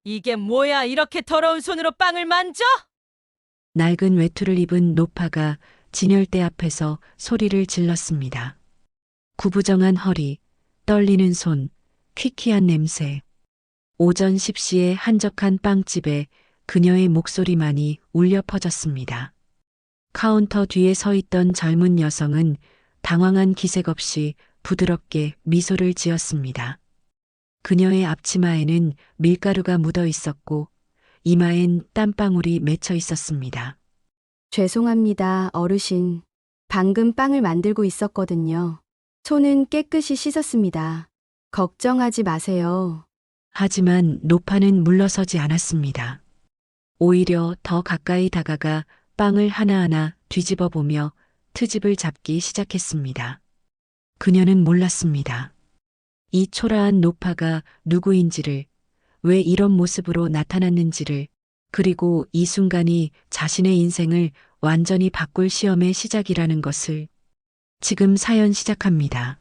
이게 뭐야? 이렇게 더러운 손으로 빵을 만져? 낡은 외투를 입은 노파가 진열대 앞에서 소리를 질렀습니다. 구부정한 허리, 떨리는 손, 퀴퀴한 냄새. 오전 10시에 한적한 빵집에 그녀의 목소리만이 울려 퍼졌습니다. 카운터 뒤에 서 있던 젊은 여성은 당황한 기색 없이 부드럽게 미소를 지었습니다. 그녀의 앞치마에는 밀가루가 묻어 있었고 이마엔 땀방울이 맺혀 있었습니다. 죄송합니다, 어르신. 방금 빵을 만들고 있었거든요. 손은 깨끗이 씻었습니다. 걱정하지 마세요. 하지만 노파는 물러서지 않았습니다. 오히려 더 가까이 다가가 빵을 하나하나 뒤집어 보며 트집을 잡기 시작했습니다. 그녀는 몰랐습니다. 이 초라한 노파가 누구인지를, 왜 이런 모습으로 나타났는지를, 그리고 이 순간이 자신의 인생을 완전히 바꿀 시험의 시작이라는 것을. 지금 사연 시작합니다.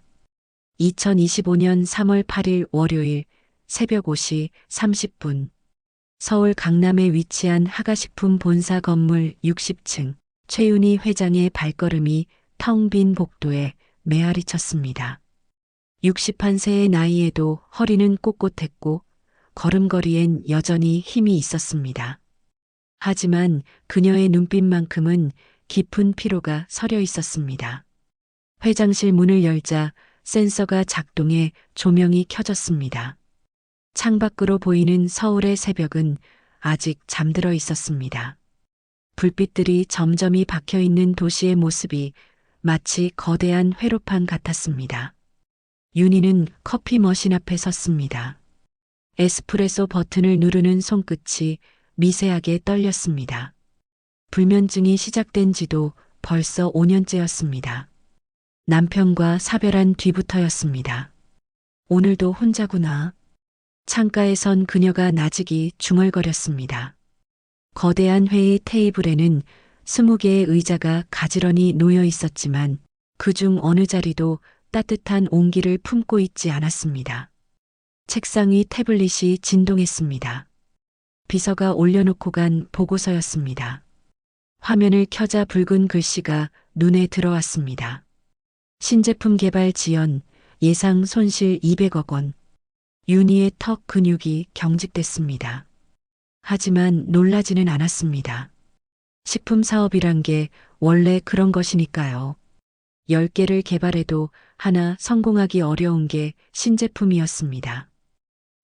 2025년 3월 8일 월요일 새벽 5시 30분. 서울 강남에 위치한 하가식품 본사 건물 60층 최윤희 회장의 발걸음이 텅 빈 복도에 메아리 쳤습니다. 61세의 나이에도 허리는 꼿꼿했고 걸음걸이엔 여전히 힘이 있었습니다. 하지만 그녀의 눈빛만큼은 깊은 피로가 서려 있었습니다. 회장실 문을 열자 센서가 작동해 조명이 켜졌습니다. 창밖으로 보이는 서울의 새벽은 아직 잠들어 있었습니다. 불빛들이 점점이 박혀 있는 도시의 모습이 마치 거대한 회로판 같았습니다. 윤희는 커피 머신 앞에 섰습니다. 에스프레소 버튼을 누르는 손끝이 미세하게 떨렸습니다. 불면증이 시작된 지도 벌써 5년째였습니다. 남편과 사별한 뒤부터였습니다. 오늘도 혼자구나. 창가에 선 그녀가 나직이 중얼거렸습니다. 거대한 회의 테이블에는 20개의 의자가 가지런히 놓여 있었지만 그중 어느 자리도 따뜻한 온기를 품고 있지 않았습니다. 책상 위 태블릿이 진동했습니다. 비서가 올려놓고 간 보고서였습니다. 화면을 켜자 붉은 글씨가 눈에 들어왔습니다. 신제품 개발 지연, 예상 손실 200억 원. 윤희의 턱 근육이 경직됐습니다. 하지만 놀라지는 않았습니다. 식품 사업이란 게 원래 그런 것이니까요. 10개를 개발해도 하나 성공하기 어려운 게 신제품이었습니다.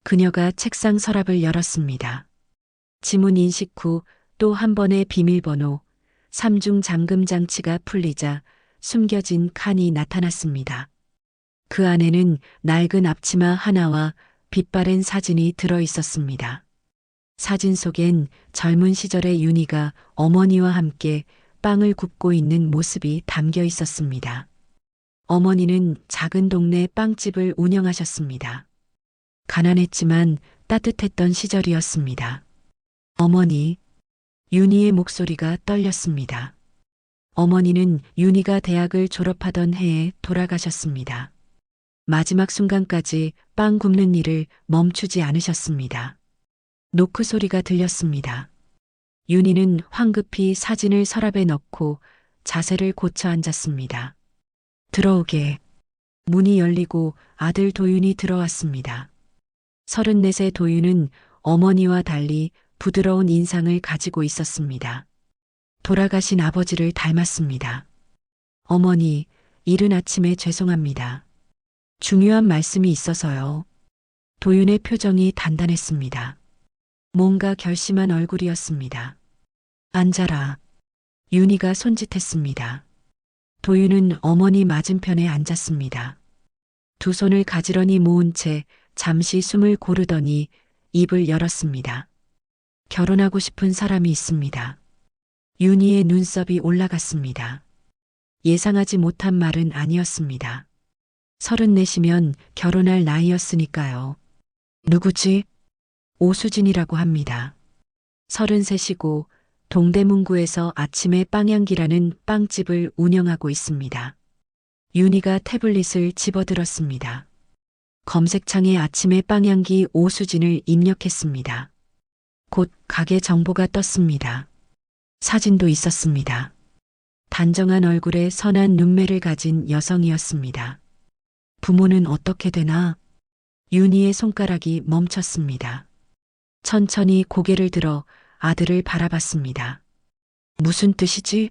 그녀가 책상 서랍을 열었습니다. 지문 인식 후 또 한 번의 비밀번호, 3중 잠금 장치가 풀리자 숨겨진 칸이 나타났습니다. 그 안에는 낡은 앞치마 하나와 빛바랜 사진이 들어 있었습니다. 사진 속엔 젊은 시절의 윤희가 어머니와 함께 빵을 굽고 있는 모습이 담겨 있었습니다. 어머니는 작은 동네 빵집을 운영하셨습니다. 가난했지만 따뜻했던 시절이었습니다. 어머니, 윤희의 목소리가 떨렸습니다. 어머니는 윤희가 대학을 졸업하던 해에 돌아가셨습니다. 마지막 순간까지 빵 굽는 일을 멈추지 않으셨습니다. 노크 소리가 들렸습니다. 윤희는 황급히 사진을 서랍에 넣고 자세를 고쳐 앉았습니다. 들어오게. 문이 열리고 아들 도윤이 들어왔습니다. 34세 도윤은 어머니와 달리 부드러운 인상을 가지고 있었습니다. 돌아가신 아버지를 닮았습니다. 어머니, 이른 아침에 죄송합니다. 중요한 말씀이 있어서요. 도윤의 표정이 단단했습니다. 뭔가 결심한 얼굴이었습니다. 앉아라. 윤희가 손짓했습니다. 도윤은 어머니 맞은편에 앉았습니다. 두 손을 가지런히 모은 채 잠시 숨을 고르더니 입을 열었습니다. 결혼하고 싶은 사람이 있습니다. 윤희의 눈썹이 올라갔습니다. 예상하지 못한 말은 아니었습니다. 34시면 결혼할 나이였으니까요. 누구지? 오수진이라고 합니다. 33이고 동대문구에서 아침에 빵향기라는 빵집을 운영하고 있습니다. 윤희가 태블릿을 집어들었습니다. 검색창에 아침에 빵향기 오수진을 입력했습니다. 곧 가게 정보가 떴습니다. 사진도 있었습니다. 단정한 얼굴에 선한 눈매를 가진 여성이었습니다. 부모는 어떻게 되나? 윤희의 손가락이 멈췄습니다. 천천히 고개를 들어 아들을 바라봤습니다. 무슨 뜻이지?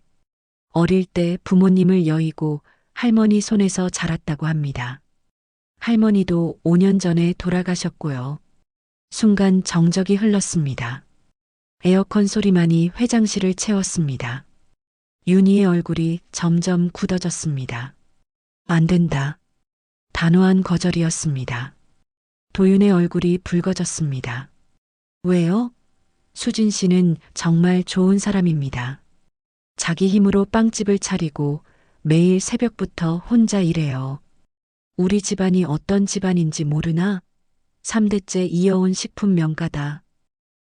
어릴 때 부모님을 여의고 할머니 손에서 자랐다고 합니다. 할머니도 5년 전에 돌아가셨고요. 순간 정적이 흘렀습니다. 에어컨 소리만이 회장실을 채웠습니다. 윤희의 얼굴이 점점 굳어졌습니다. 안 된다. 단호한 거절이었습니다. 도윤의 얼굴이 붉어졌습니다. 왜요? 수진 씨는 정말 좋은 사람입니다. 자기 힘으로 빵집을 차리고 매일 새벽부터 혼자 일해요. 우리 집안이 어떤 집안인지 모르나? 3대째 이어온 식품 명가다.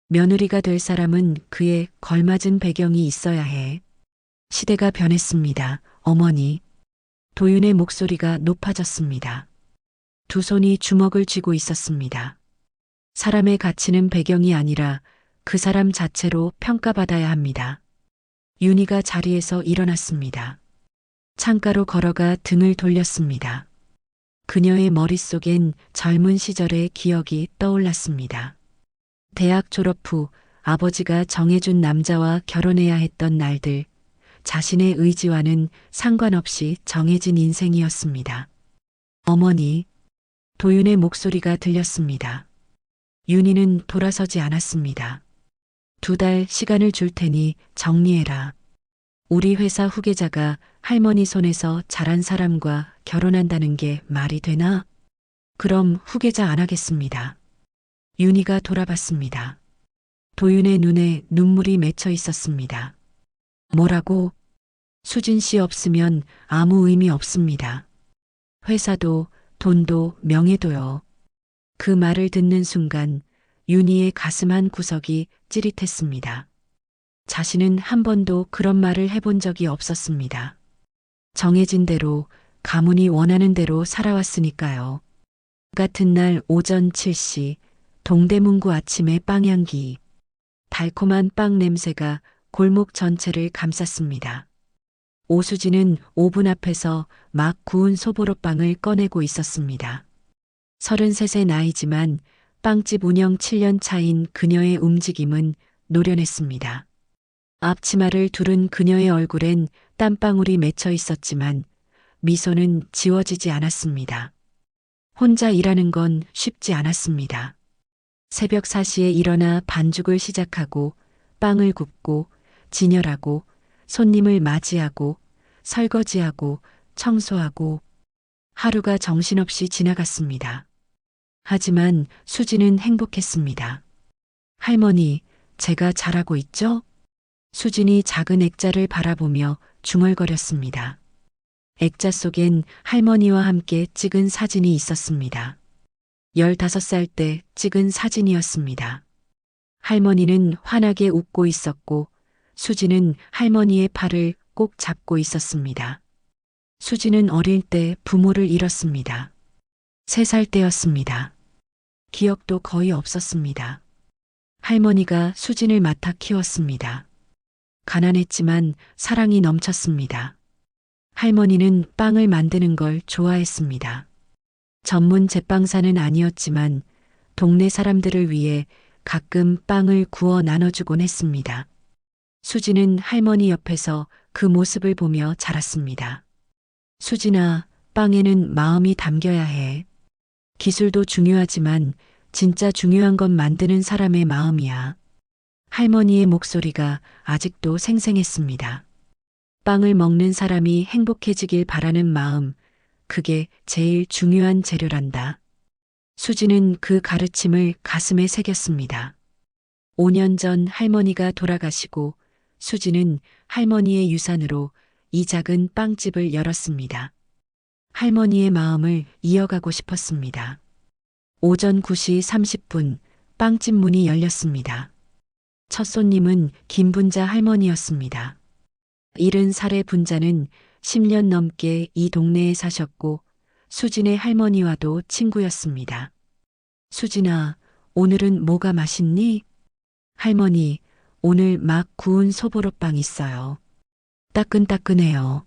며느리가 될 사람은 그에 걸맞은 배경이 있어야 해. 시대가 변했습니다, 어머니. 도윤의 목소리가 높아졌습니다. 두 손이 주먹을 쥐고 있었습니다. 사람의 가치는 배경이 아니라 그 사람 자체로 평가받아야 합니다. 윤희가 자리에서 일어났습니다. 창가로 걸어가 등을 돌렸습니다. 그녀의 머릿속엔 젊은 시절의 기억이 떠올랐습니다. 대학 졸업 후 아버지가 정해준 남자와 결혼해야 했던 날들, 자신의 의지와는 상관없이 정해진 인생이었습니다. 어머니, 도윤의 목소리가 들렸습니다. 윤희는 돌아서지 않았습니다. 2달 시간을 줄 테니 정리해라. 우리 회사 후계자가 할머니 손에서 자란 사람과 결혼한다는 게 말이 되나? 그럼 후계자 안 하겠습니다. 윤희가 돌아봤습니다. 도윤의 눈에 눈물이 맺혀 있었습니다. 뭐라고? 수진 씨 없으면 아무 의미 없습니다. 회사도, 돈도, 명예도요. 그 말을 듣는 순간 윤희의 가슴 한 구석이 찌릿했습니다. 자신은 한 번도 그런 말을 해본 적이 없었습니다. 정해진 대로, 가문이 원하는 대로 살아왔으니까요. 같은 날 오전 7시, 동대문구 아침의 빵향기. 달콤한 빵 냄새가 골목 전체를 감쌌습니다. 오수진은 오븐 앞에서 막 구운 소보로빵을 꺼내고 있었습니다. 33의 나이지만 빵집 운영 7년 차인 그녀의 움직임은 노련했습니다. 앞치마를 두른 그녀의 얼굴엔 땀방울이 맺혀 있었지만 미소는 지워지지 않았습니다. 혼자 일하는 건 쉽지 않았습니다. 새벽 4시에 일어나 반죽을 시작하고 빵을 굽고 진열하고 손님을 맞이하고 설거지하고 청소하고 하루가 정신없이 지나갔습니다. 하지만 수진은 행복했습니다. 할머니, 제가 잘하고 있죠? 수진이 작은 액자를 바라보며 중얼거렸습니다. 액자 속엔 할머니와 함께 찍은 사진이 있었습니다. 15살 때 찍은 사진이었습니다. 할머니는 환하게 웃고 있었고 수진은 할머니의 팔을 꼭 잡고 있었습니다. 수진은 어릴 때 부모를 잃었습니다. 3살 때였습니다. 기억도 거의 없었습니다. 할머니가 수진을 맡아 키웠습니다. 가난했지만 사랑이 넘쳤습니다. 할머니는 빵을 만드는 걸 좋아했습니다. 전문 제빵사는 아니었지만 동네 사람들을 위해 가끔 빵을 구워 나눠주곤 했습니다. 수진은 할머니 옆에서 그 모습을 보며 자랐습니다. 수진아, 빵에는 마음이 담겨야 해. 기술도 중요하지만 진짜 중요한 건 만드는 사람의 마음이야. 할머니의 목소리가 아직도 생생했습니다. 빵을 먹는 사람이 행복해지길 바라는 마음, 그게 제일 중요한 재료란다. 수진은 그 가르침을 가슴에 새겼습니다. 5년 전 할머니가 돌아가시고 수진은 할머니의 유산으로 이 작은 빵집을 열었습니다. 할머니의 마음을 이어가고 싶었습니다. 오전 9시 30분 빵집 문이 열렸습니다. 첫 손님은 김분자 할머니였습니다. 70살의 분자는 10년 넘게 이 동네에 사셨고 수진의 할머니와도 친구였습니다. 수진아, 오늘은 뭐가 맛있니? 할머니, 오늘 막 구운 소보로빵 있어요. 따끈따끈해요.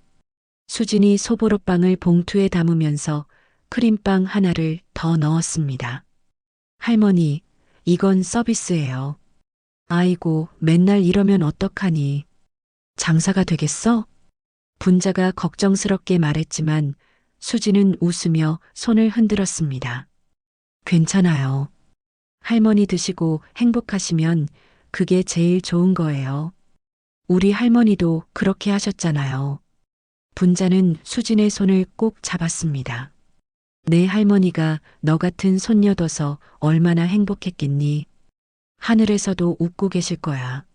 수진이 소보로빵을 봉투에 담으면서 크림빵 하나를 더 넣었습니다. 할머니, 이건 서비스예요. 아이고, 맨날 이러면 어떡하니? 장사가 되겠어? 분자가 걱정스럽게 말했지만 수지는 웃으며 손을 흔들었습니다. 괜찮아요. 할머니 드시고 행복하시면 그게 제일 좋은 거예요. 우리 할머니도 그렇게 하셨잖아요. 분자는 수진의 손을 꼭 잡았습니다. 내 할머니가 너 같은 손녀 둬서 얼마나 행복했겠니? 하늘에서도 웃고 계실 거야.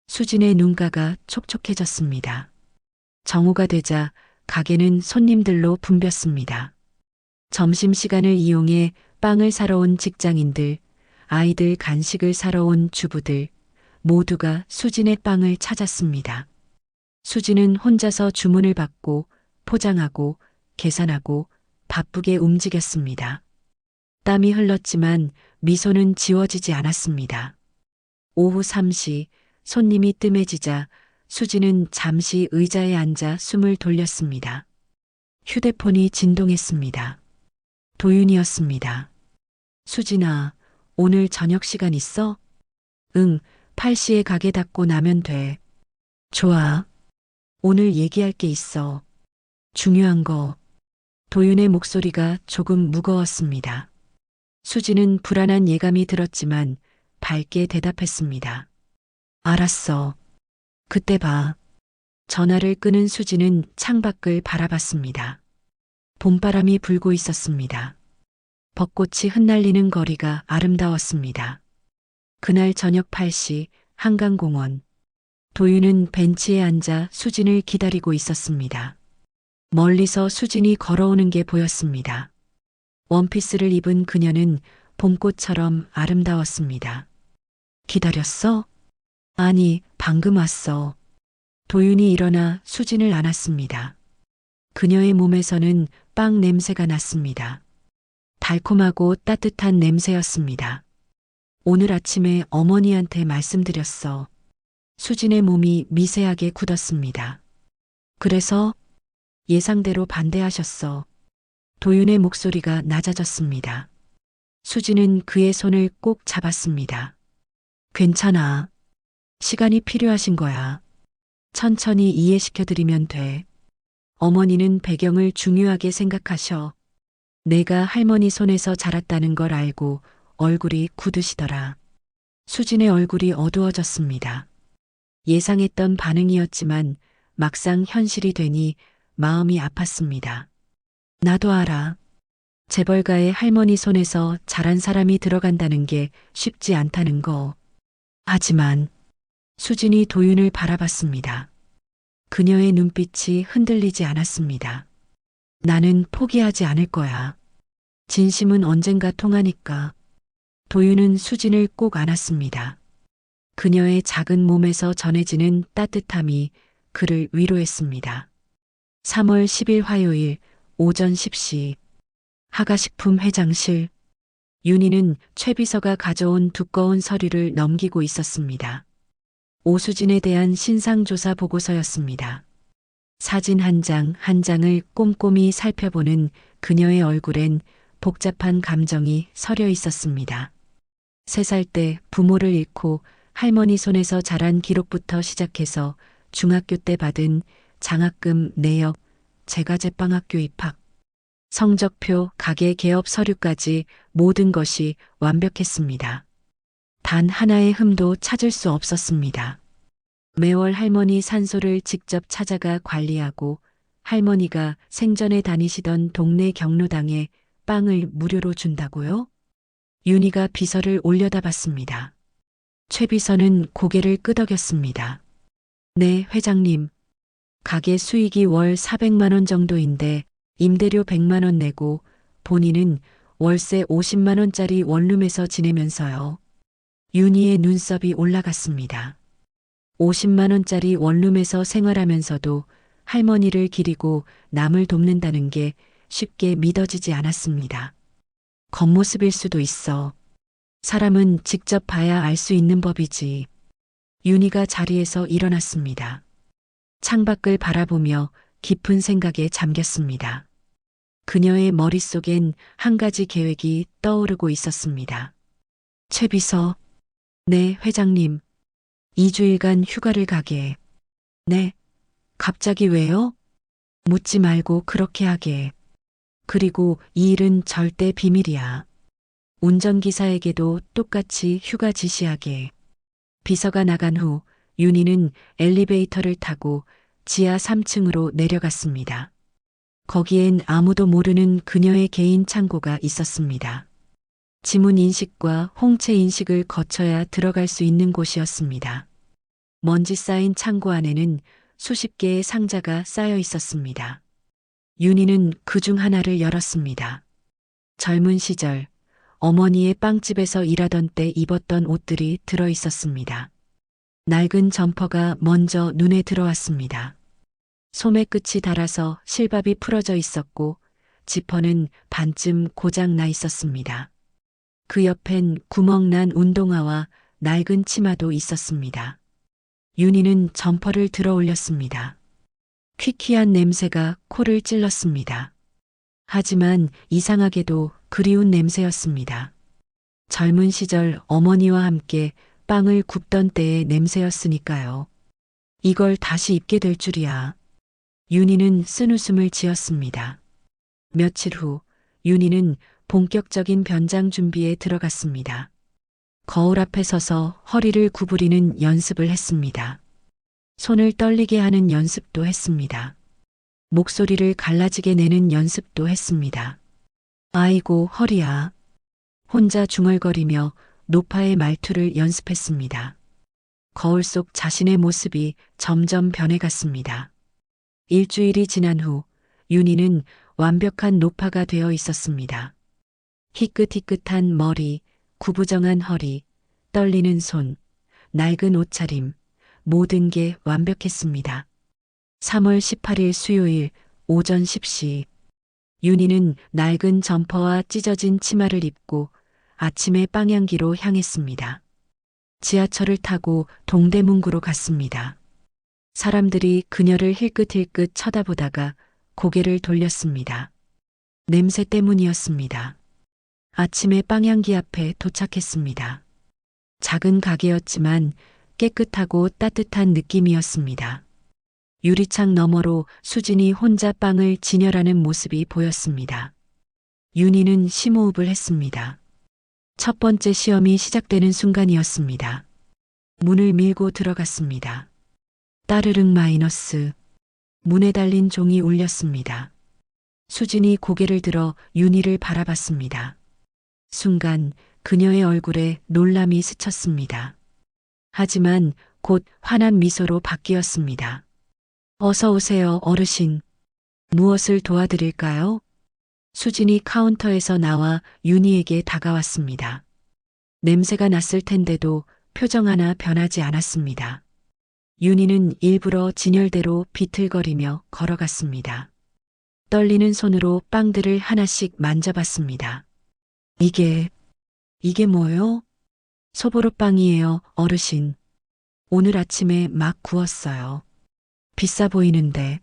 수진의 눈가가 촉촉해졌습니다. 정오가 되자 가게는 손님들로 붐볐습니다. 점심시간을 이용해 빵을 사러 온 직장인들, 아이들 간식을 사러 온 주부들, 모두가 수진의 빵을 찾았습니다. 수진은 혼자서 주문을 받고 포장하고 계산하고 바쁘게 움직였습니다. 땀이 흘렀지만 미소는 지워지지 않았습니다. 오후 3시 손님이 뜸해지자 수진은 잠시 의자에 앉아 숨을 돌렸습니다. 휴대폰이 진동했습니다. 도윤이었습니다. 수진아, 오늘 저녁 시간 있어? 응, 8시에 가게 닫고 나면 돼. 좋아. 오늘 얘기할 게 있어. 중요한 거. 도윤의 목소리가 조금 무거웠습니다. 수진은 불안한 예감이 들었지만 밝게 대답했습니다. 알았어. 그때 봐. 전화를 끊은 수진은 창밖을 바라봤습니다. 봄바람이 불고 있었습니다. 벚꽃이 흩날리는 거리가 아름다웠습니다. 그날 저녁 8시 한강공원. 도윤은 벤치에 앉아 수진을 기다리고 있었습니다. 멀리서 수진이 걸어오는 게 보였습니다. 원피스를 입은 그녀는 봄꽃처럼 아름다웠습니다. 기다렸어? 아니, 방금 왔어. 도윤이 일어나 수진을 안았습니다. 그녀의 몸에서는 빵 냄새가 났습니다. 달콤하고 따뜻한 냄새였습니다. 오늘 아침에 어머니한테 말씀드렸어. 수진의 몸이 미세하게 굳었습니다. 그래서 예상대로 반대하셨어. 도윤의 목소리가 낮아졌습니다. 수진은 그의 손을 꼭 잡았습니다. 괜찮아. 시간이 필요하신 거야. 천천히 이해시켜드리면 돼. 어머니는 배경을 중요하게 생각하셔. 내가 할머니 손에서 자랐다는 걸 알고 얼굴이 굳으시더라. 수진의 얼굴이 어두워졌습니다. 예상했던 반응이었지만 막상 현실이 되니 마음이 아팠습니다. 나도 알아. 재벌가의 할머니 손에서 자란 사람이 들어간다는 게 쉽지 않다는 거. 하지만 수진이 도윤을 바라봤습니다. 그녀의 눈빛이 흔들리지 않았습니다. 나는 포기하지 않을 거야. 진심은 언젠가 통하니까. 도윤은 수진을 꼭 안았습니다. 그녀의 작은 몸에서 전해지는 따뜻함이 그를 위로했습니다. 3월 10일 화요일 오전 10시 하가식품 회장실. 윤희는 최 비서가 가져온 두꺼운 서류를 넘기고 있었습니다. 오수진에 대한 신상조사 보고서였습니다. 사진 한 장 한 장을 꼼꼼히 살펴보는 그녀의 얼굴엔 복잡한 감정이 서려 있었습니다. 3살 때 부모를 잃고 할머니 손에서 자란 기록부터 시작해서 중학교 때 받은 장학금 내역, 제과제빵학교 입학, 성적표, 가게 개업 서류까지 모든 것이 완벽했습니다. 단 하나의 흠도 찾을 수 없었습니다. 매월 할머니 산소를 직접 찾아가 관리하고 할머니가 생전에 다니시던 동네 경로당에 빵을 무료로 준다고요? 윤희가 비서를 올려다봤습니다. 최 비서는 고개를 끄덕였습니다. 네, 회장님. 가게 수익이 월 400만 원 정도인데 임대료 100만 원 내고 본인은 월세 50만 원짜리 원룸에서 지내면서요. 윤희의 눈썹이 올라갔습니다. 50만 원짜리 원룸에서 생활하면서도 할머니를 기리고 남을 돕는다는 게 쉽게 믿어지지 않았습니다. 겉모습일 수도 있어. 사람은 직접 봐야 알 수 있는 법이지. 윤희가 자리에서 일어났습니다. 창밖을 바라보며 깊은 생각에 잠겼습니다. 그녀의 머릿속엔 한 가지 계획이 떠오르고 있었습니다. 최 비서, 네, 회장님. 2주일간 휴가를 가게. 네, 갑자기 왜요? 묻지 말고 그렇게 하게. 그리고 이 일은 절대 비밀이야. 운전기사에게도 똑같이 휴가 지시하게. 비서가 나간 후 윤희는 엘리베이터를 타고 지하 3층으로 내려갔습니다. 거기엔 아무도 모르는 그녀의 개인 창고가 있었습니다. 지문 인식과 홍채 인식을 거쳐야 들어갈 수 있는 곳이었습니다. 먼지 쌓인 창고 안에는 수십 개의 상자가 쌓여 있었습니다. 윤희는 그중 하나를 열었습니다. 젊은 시절 어머니의 빵집에서 일하던 때 입었던 옷들이 들어 있었습니다. 낡은 점퍼가 먼저 눈에 들어왔습니다. 소매 끝이 닳아서 실밥이 풀어져 있었고 지퍼는 반쯤 고장 나 있었습니다. 그 옆엔 구멍난 운동화와 낡은 치마도 있었습니다. 윤희는 점퍼를 들어 올렸습니다. 퀴퀴한 냄새가 코를 찔렀습니다. 하지만 이상하게도 그리운 냄새였습니다. 젊은 시절 어머니와 함께 빵을 굽던 때의 냄새였으니까요. 이걸 다시 입게 될 줄이야. 윤희는 쓴웃음을 지었습니다. 며칠 후 윤희는 본격적인 변장 준비에 들어갔습니다. 거울 앞에 서서 허리를 구부리는 연습을 했습니다. 손을 떨리게 하는 연습도 했습니다. 목소리를 갈라지게 내는 연습도 했습니다. 아이고 허리야. 혼자 중얼거리며 노파의 말투를 연습했습니다. 거울 속 자신의 모습이 점점 변해갔습니다. 일주일이 지난 후 윤희는 완벽한 노파가 되어 있었습니다. 희끗희끗한 머리, 구부정한 허리, 떨리는 손, 낡은 옷차림, 모든 게 완벽했습니다. 3월 18일 수요일 오전 10시 윤희는 낡은 점퍼와 찢어진 치마를 입고 아침의 빵향기로 향했습니다. 지하철을 타고 동대문구로 갔습니다. 사람들이 그녀를 힐끗힐끗 쳐다보다가 고개를 돌렸습니다. 냄새 때문이었습니다. 아침에 빵향기 앞에 도착했습니다. 작은 가게였지만 깨끗하고 따뜻한 느낌이었습니다. 유리창 너머로 수진이 혼자 빵을 진열하는 모습이 보였습니다. 윤희는 심호흡을 했습니다. 첫 번째 시험이 시작되는 순간이었습니다. 문을 밀고 들어갔습니다. 따르릉 마이너스. 문에 달린 종이 울렸습니다. 수진이 고개를 들어 윤희를 바라봤습니다. 순간 그녀의 얼굴에 놀람이 스쳤습니다. 하지만 곧 환한 미소로 바뀌었습니다. 어서 오세요, 어르신. 무엇을 도와드릴까요? 수진이 카운터에서 나와 윤희에게 다가왔습니다. 냄새가 났을 텐데도 표정 하나 변하지 않았습니다. 윤희는 일부러 진열대로 비틀거리며 걸어갔습니다. 떨리는 손으로 빵들을 하나씩 만져봤습니다. 이게 뭐요? 소보로빵이에요, 어르신. 오늘 아침에 막 구웠어요. 비싸 보이는데.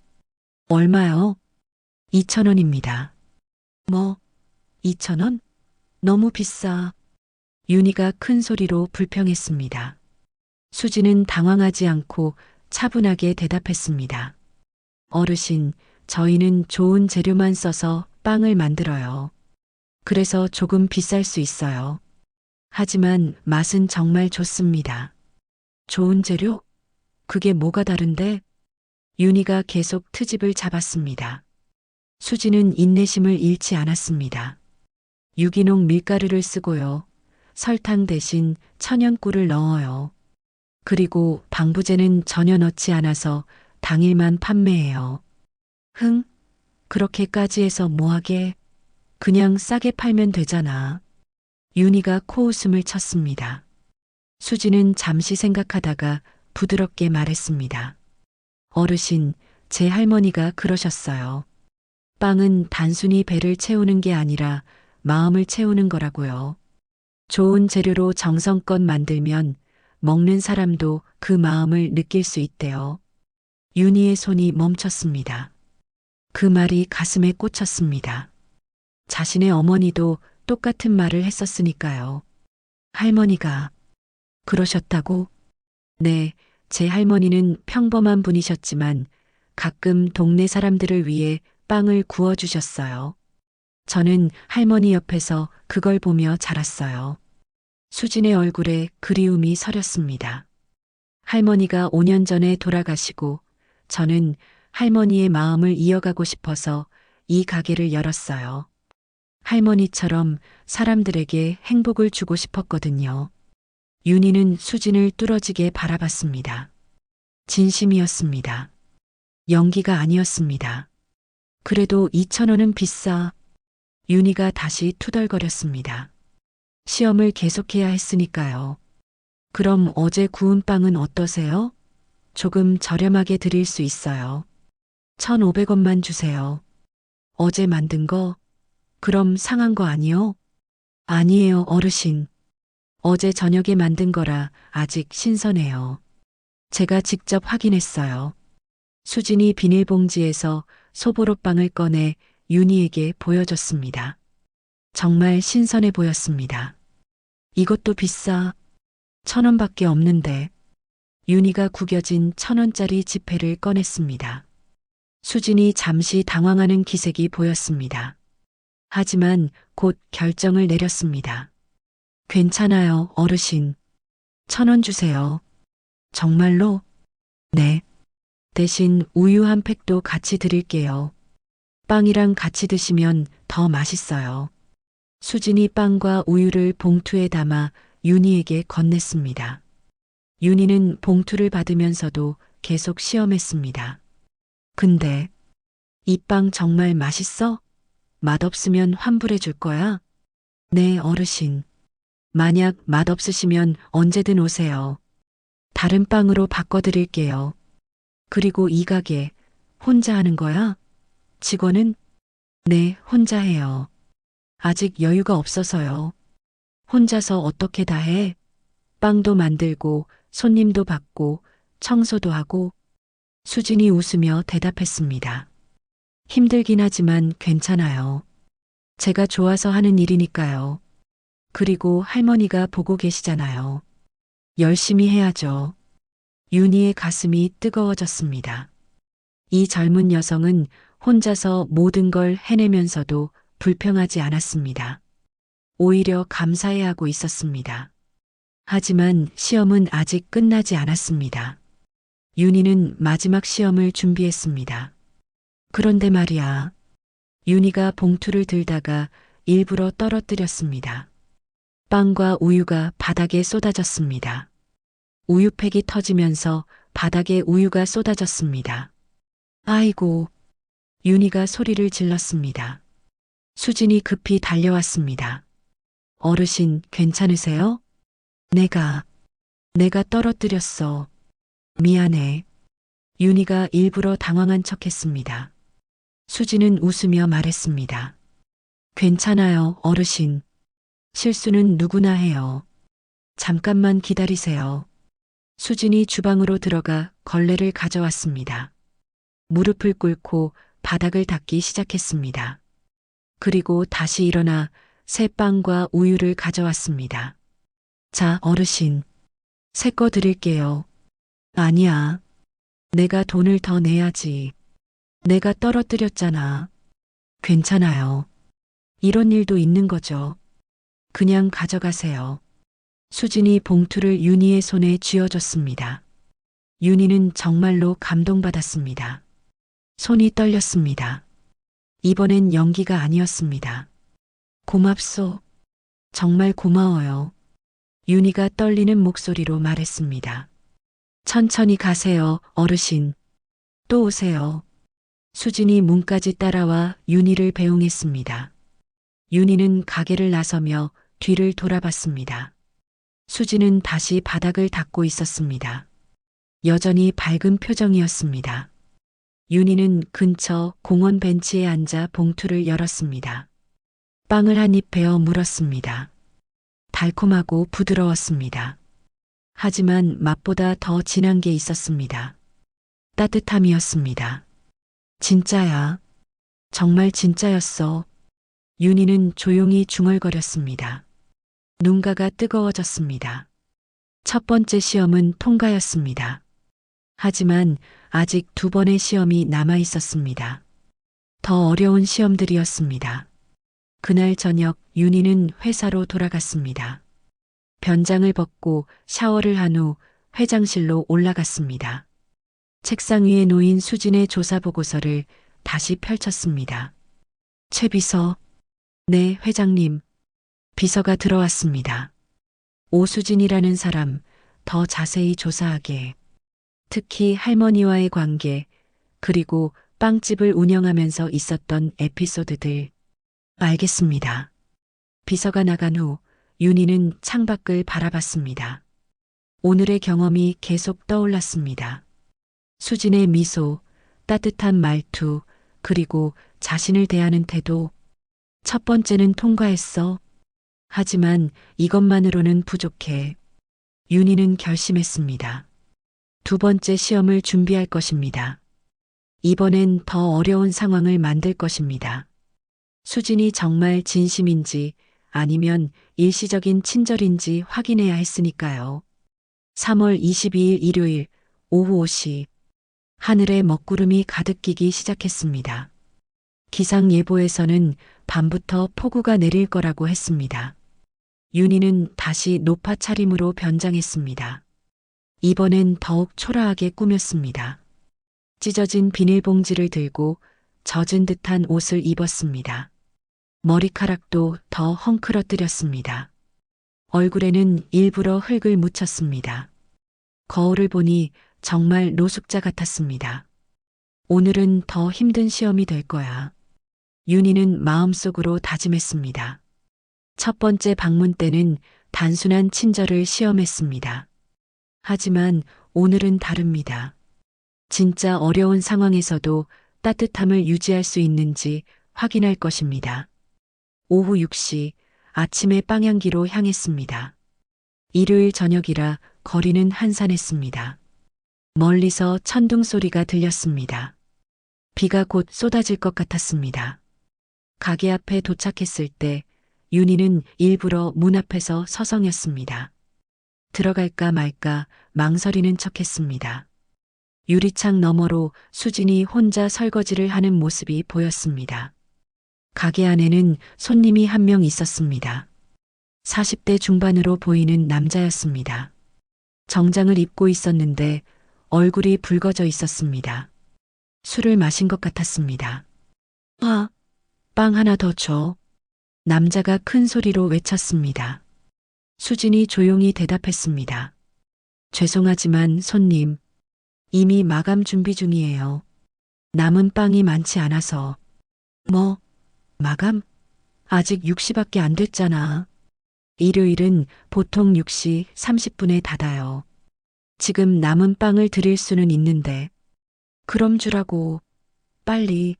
얼마요? 2,000원입니다. 뭐, 2,000원? 너무 비싸. 윤희가 큰 소리로 불평했습니다. 수지는 당황하지 않고 차분하게 대답했습니다. 어르신, 저희는 좋은 재료만 써서 빵을 만들어요. 그래서 조금 비쌀 수 있어요. 하지만 맛은 정말 좋습니다. 좋은 재료? 그게 뭐가 다른데? 윤희가 계속 트집을 잡았습니다. 수지는 인내심을 잃지 않았습니다. 유기농 밀가루를 쓰고요. 설탕 대신 천연꿀을 넣어요. 그리고 방부제는 전혀 넣지 않아서 당일만 판매해요. 흥? 그렇게까지 해서 뭐하게? 그냥 싸게 팔면 되잖아. 윤희가 코웃음을 쳤습니다. 수지는 잠시 생각하다가 부드럽게 말했습니다. 어르신, 제 할머니가 그러셨어요. 빵은 단순히 배를 채우는 게 아니라 마음을 채우는 거라고요. 좋은 재료로 정성껏 만들면 먹는 사람도 그 마음을 느낄 수 있대요. 윤희의 손이 멈췄습니다. 그 말이 가슴에 꽂혔습니다. 자신의 어머니도 똑같은 말을 했었으니까요. 할머니가 그러셨다고? 네, 제 할머니는 평범한 분이셨지만 가끔 동네 사람들을 위해 빵을 구워주셨어요. 저는 할머니 옆에서 그걸 보며 자랐어요. 수진의 얼굴에 그리움이 서렸습니다. 할머니가 5년 전에 돌아가시고 저는 할머니의 마음을 이어가고 싶어서 이 가게를 열었어요. 할머니처럼 사람들에게 행복을 주고 싶었거든요. 윤희는 수진을 뚫어지게 바라봤습니다. 진심이었습니다. 연기가 아니었습니다. 그래도 2,000원은 비싸. 윤희가 다시 투덜거렸습니다. 시험을 계속해야 했으니까요. 그럼 어제 구운 빵은 어떠세요? 조금 저렴하게 드릴 수 있어요. 1,500원만 주세요. 어제 만든 거? 그럼 상한 거 아니요? 아니에요, 어르신. 어제 저녁에 만든 거라 아직 신선해요. 제가 직접 확인했어요. 수진이 비닐봉지에서 소보로빵을 꺼내 윤희에게 보여줬습니다. 정말 신선해 보였습니다. 이것도 비싸. 1,000원밖에 없는데. 윤희가 구겨진 1,000원짜리 지폐를 꺼냈습니다. 수진이 잠시 당황하는 기색이 보였습니다. 하지만 곧 결정을 내렸습니다. 괜찮아요, 어르신. 1,000원 주세요. 정말로? 네. 대신 우유 한 팩도 같이 드릴게요. 빵이랑 같이 드시면 더 맛있어요. 수진이 빵과 우유를 봉투에 담아 윤희에게 건넸습니다. 윤희는 봉투를 받으면서도 계속 시험했습니다. 근데 이 빵 정말 맛있어? 맛없으면 환불해 줄 거야? 네, 어르신. 만약 맛없으시면 언제든 오세요. 다른 빵으로 바꿔드릴게요. 그리고 이 가게 혼자 하는 거야? 직원은? 네, 혼자 해요. 아직 여유가 없어서요. 혼자서 어떻게 다 해? 빵도 만들고 손님도 받고 청소도 하고. 수진이 웃으며 대답했습니다. 힘들긴 하지만 괜찮아요. 제가 좋아서 하는 일이니까요. 그리고 할머니가 보고 계시잖아요. 열심히 해야죠. 윤희의 가슴이 뜨거워졌습니다. 이 젊은 여성은 혼자서 모든 걸 해내면서도 불평하지 않았습니다. 오히려 감사해하고 있었습니다. 하지만 시험은 아직 끝나지 않았습니다. 윤희는 마지막 시험을 준비했습니다. 그런데 말이야. 윤희가 봉투를 들다가 일부러 떨어뜨렸습니다. 빵과 우유가 바닥에 쏟아졌습니다. 우유팩이 터지면서 바닥에 우유가 쏟아졌습니다. 아이고. 윤희가 소리를 질렀습니다. 수진이 급히 달려왔습니다. 어르신, 괜찮으세요? 내가 떨어뜨렸어. 미안해. 윤희가 일부러 당황한 척했습니다. 수진은 웃으며 말했습니다. 괜찮아요, 어르신. 실수는 누구나 해요. 잠깐만 기다리세요. 수진이 주방으로 들어가 걸레를 가져왔습니다. 무릎을 꿇고 바닥을 닦기 시작했습니다. 그리고 다시 일어나 새 빵과 우유를 가져왔습니다. 자, 어르신. 새 거 드릴게요. 아니야. 내가 돈을 더 내야지. 내가 떨어뜨렸잖아. 괜찮아요. 이런 일도 있는 거죠. 그냥 가져가세요. 수진이 봉투를 윤희의 손에 쥐어줬습니다. 윤희는 정말로 감동받았습니다. 손이 떨렸습니다. 이번엔 연기가 아니었습니다. 고맙소. 정말 고마워요. 윤희가 떨리는 목소리로 말했습니다. 천천히 가세요, 어르신. 또 오세요. 수진이 문까지 따라와 윤희를 배웅했습니다. 윤희는 가게를 나서며 뒤를 돌아봤습니다. 수진은 다시 바닥을 닦고 있었습니다. 여전히 밝은 표정이었습니다. 윤희는 근처 공원 벤치에 앉아 봉투를 열었습니다. 빵을 한 입 베어 물었습니다. 달콤하고 부드러웠습니다. 하지만 맛보다 더 진한 게 있었습니다. 따뜻함이었습니다. 진짜야. 정말 진짜였어. 윤희는 조용히 중얼거렸습니다. 눈가가 뜨거워졌습니다. 첫 번째 시험은 통과였습니다. 하지만 아직 두 번의 시험이 남아 있었습니다. 더 어려운 시험들이었습니다. 그날 저녁 윤희는 회사로 돌아갔습니다. 변장을 벗고 샤워를 한 후 회장실로 올라갔습니다. 책상 위에 놓인 수진의 조사 보고서를 다시 펼쳤습니다. 최 비서. 네, 회장님. 비서가 들어왔습니다. 오수진이라는 사람 더 자세히 조사하게. 특히 할머니와의 관계, 그리고 빵집을 운영하면서 있었던 에피소드들. 알겠습니다. 비서가 나간 후 윤희는 창밖을 바라봤습니다. 오늘의 경험이 계속 떠올랐습니다. 수진의 미소, 따뜻한 말투, 그리고 자신을 대하는 태도. 첫 번째는 통과했어. 하지만 이것만으로는 부족해. 윤희는 결심했습니다. 두 번째 시험을 준비할 것입니다. 이번엔 더 어려운 상황을 만들 것입니다. 수진이 정말 진심인지 아니면 일시적인 친절인지 확인해야 했으니까요. 3월 22일 일요일 오후 5시 하늘에 먹구름이 가득 끼기 시작했습니다. 기상예보에서는 밤부터 폭우가 내릴 거라고 했습니다. 윤희는 다시 노파 차림으로 변장했습니다. 이번엔 더욱 초라하게 꾸몄습니다. 찢어진 비닐봉지를 들고 젖은 듯한 옷을 입었습니다. 머리카락도 더 헝클어뜨렸습니다. 얼굴에는 일부러 흙을 묻혔습니다. 거울을 보니 정말 노숙자 같았습니다. 오늘은 더 힘든 시험이 될 거야. 윤희는 마음속으로 다짐했습니다. 첫 번째 방문 때는 단순한 친절을 시험했습니다. 하지만 오늘은 다릅니다. 진짜 어려운 상황에서도 따뜻함을 유지할 수 있는지 확인할 것입니다. 오후 6시 아침의 빵향기로 향했습니다. 일요일 저녁이라 거리는 한산했습니다. 멀리서 천둥 소리가 들렸습니다. 비가 곧 쏟아질 것 같았습니다. 가게 앞에 도착했을 때 윤희는 일부러 문 앞에서 서성였습니다. 들어갈까 말까 망설이는 척했습니다. 유리창 너머로 수진이 혼자 설거지를 하는 모습이 보였습니다. 가게 안에는 손님이 한 명 있었습니다. 40대 중반으로 보이는 남자였습니다. 정장을 입고 있었는데 얼굴이 붉어져 있었습니다. 술을 마신 것 같았습니다. 빵 하나 더 줘. 남자가 큰 소리로 외쳤습니다. 수진이 조용히 대답했습니다. 죄송하지만 손님, 이미 마감 준비 중이에요. 남은 빵이 많지 않아서. 뭐, 마감? 아직 6시밖에 안 됐잖아. 일요일은 보통 6시 30분에 닫아요. 지금 남은 빵을 드릴 수는 있는데. 그럼 주라고. 빨리.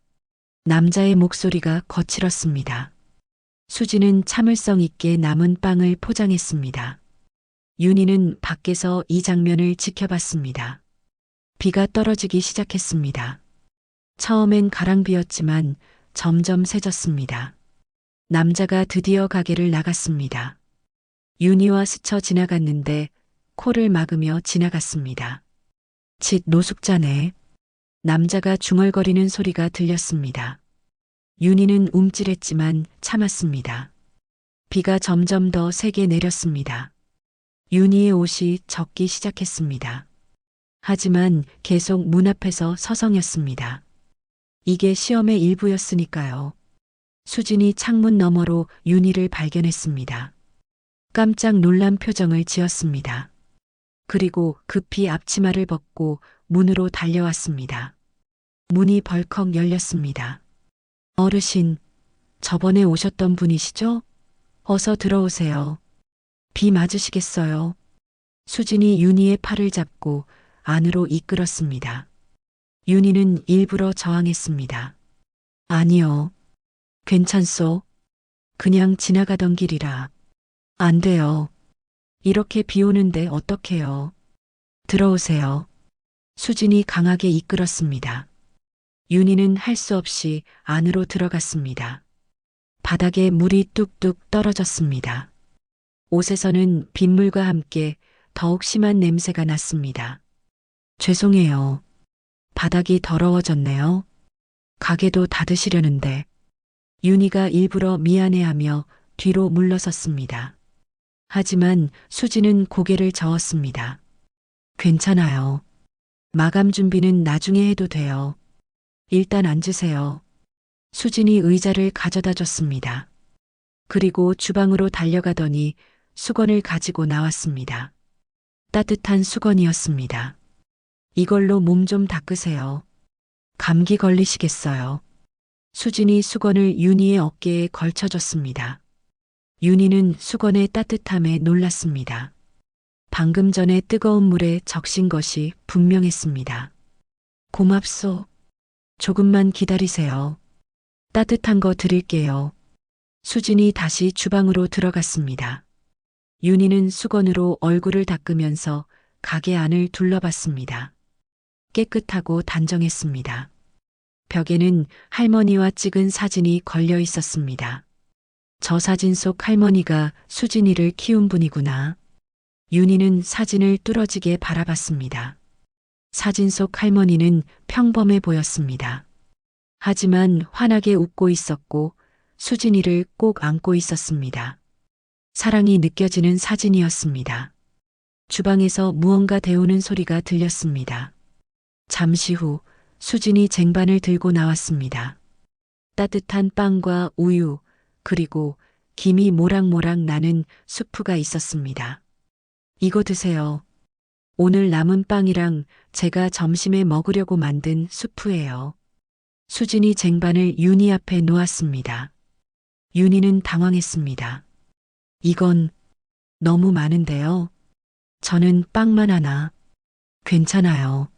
남자의 목소리가 거칠었습니다. 수지는 참을성 있게 남은 빵을 포장했습니다. 윤희는 밖에서 이 장면을 지켜봤습니다. 비가 떨어지기 시작했습니다. 처음엔 가랑비였지만 점점 새졌습니다. 남자가 드디어 가게를 나갔습니다. 윤희와 스쳐 지나갔는데 코를 막으며 지나갔습니다. 칫 노숙자네. 남자가 중얼거리는 소리가 들렸습니다. 윤희는 움찔했지만 참았습니다. 비가 점점 더 세게 내렸습니다. 윤희의 옷이 젖기 시작했습니다. 하지만 계속 문 앞에서 서성였습니다. 이게 시험의 일부였으니까요. 수진이 창문 너머로 윤희를 발견했습니다. 깜짝 놀란 표정을 지었습니다. 그리고 급히 앞치마를 벗고 문으로 달려왔습니다. 문이 벌컥 열렸습니다. 어르신, 저번에 오셨던 분이시죠? 어서 들어오세요. 비 맞으시겠어요? 수진이 윤희의 팔을 잡고 안으로 이끌었습니다. 윤희는 일부러 저항했습니다. 아니요. 괜찮소. 그냥 지나가던 길이라. 안 돼요. 이렇게 비 오는데 어떡해요. 들어오세요. 수진이 강하게 이끌었습니다. 윤희는 할 수 없이 안으로 들어갔습니다. 바닥에 물이 뚝뚝 떨어졌습니다. 옷에서는 빗물과 함께 더욱 심한 냄새가 났습니다. 죄송해요. 바닥이 더러워졌네요. 가게도 닫으시려는데. 윤희가 일부러 미안해하며 뒤로 물러섰습니다. 하지만 수지는 고개를 저었습니다. 괜찮아요. 마감 준비는 나중에 해도 돼요. 일단 앉으세요. 수진이 의자를 가져다 줬습니다. 그리고 주방으로 달려가더니 수건을 가지고 나왔습니다. 따뜻한 수건이었습니다. 이걸로 몸 좀 닦으세요. 감기 걸리시겠어요. 수진이 수건을 윤희의 어깨에 걸쳐줬습니다. 윤희는 수건의 따뜻함에 놀랐습니다. 방금 전에 뜨거운 물에 적신 것이 분명했습니다. 고맙소. 조금만 기다리세요. 따뜻한 거 드릴게요. 수진이 다시 주방으로 들어갔습니다. 윤희는 수건으로 얼굴을 닦으면서 가게 안을 둘러봤습니다. 깨끗하고 단정했습니다. 벽에는 할머니와 찍은 사진이 걸려 있었습니다. 저 사진 속 할머니가 수진이를 키운 분이구나. 윤희는 사진을 뚫어지게 바라봤습니다. 사진 속 할머니는 평범해 보였습니다. 하지만 환하게 웃고 있었고 수진이를 꼭 안고 있었습니다. 사랑이 느껴지는 사진이었습니다. 주방에서 무언가 데우는 소리가 들렸습니다. 잠시 후 수진이 쟁반을 들고 나왔습니다. 따뜻한 빵과 우유, 그리고 김이 모락모락 나는 수프가 있었습니다. 이거 드세요. 오늘 남은 빵이랑 제가 점심에 먹으려고 만든 수프예요. 수진이 쟁반을 윤희 앞에 놓았습니다. 윤희는 당황했습니다. 이건 너무 많은데요. 저는 빵만 하나. 괜찮아요.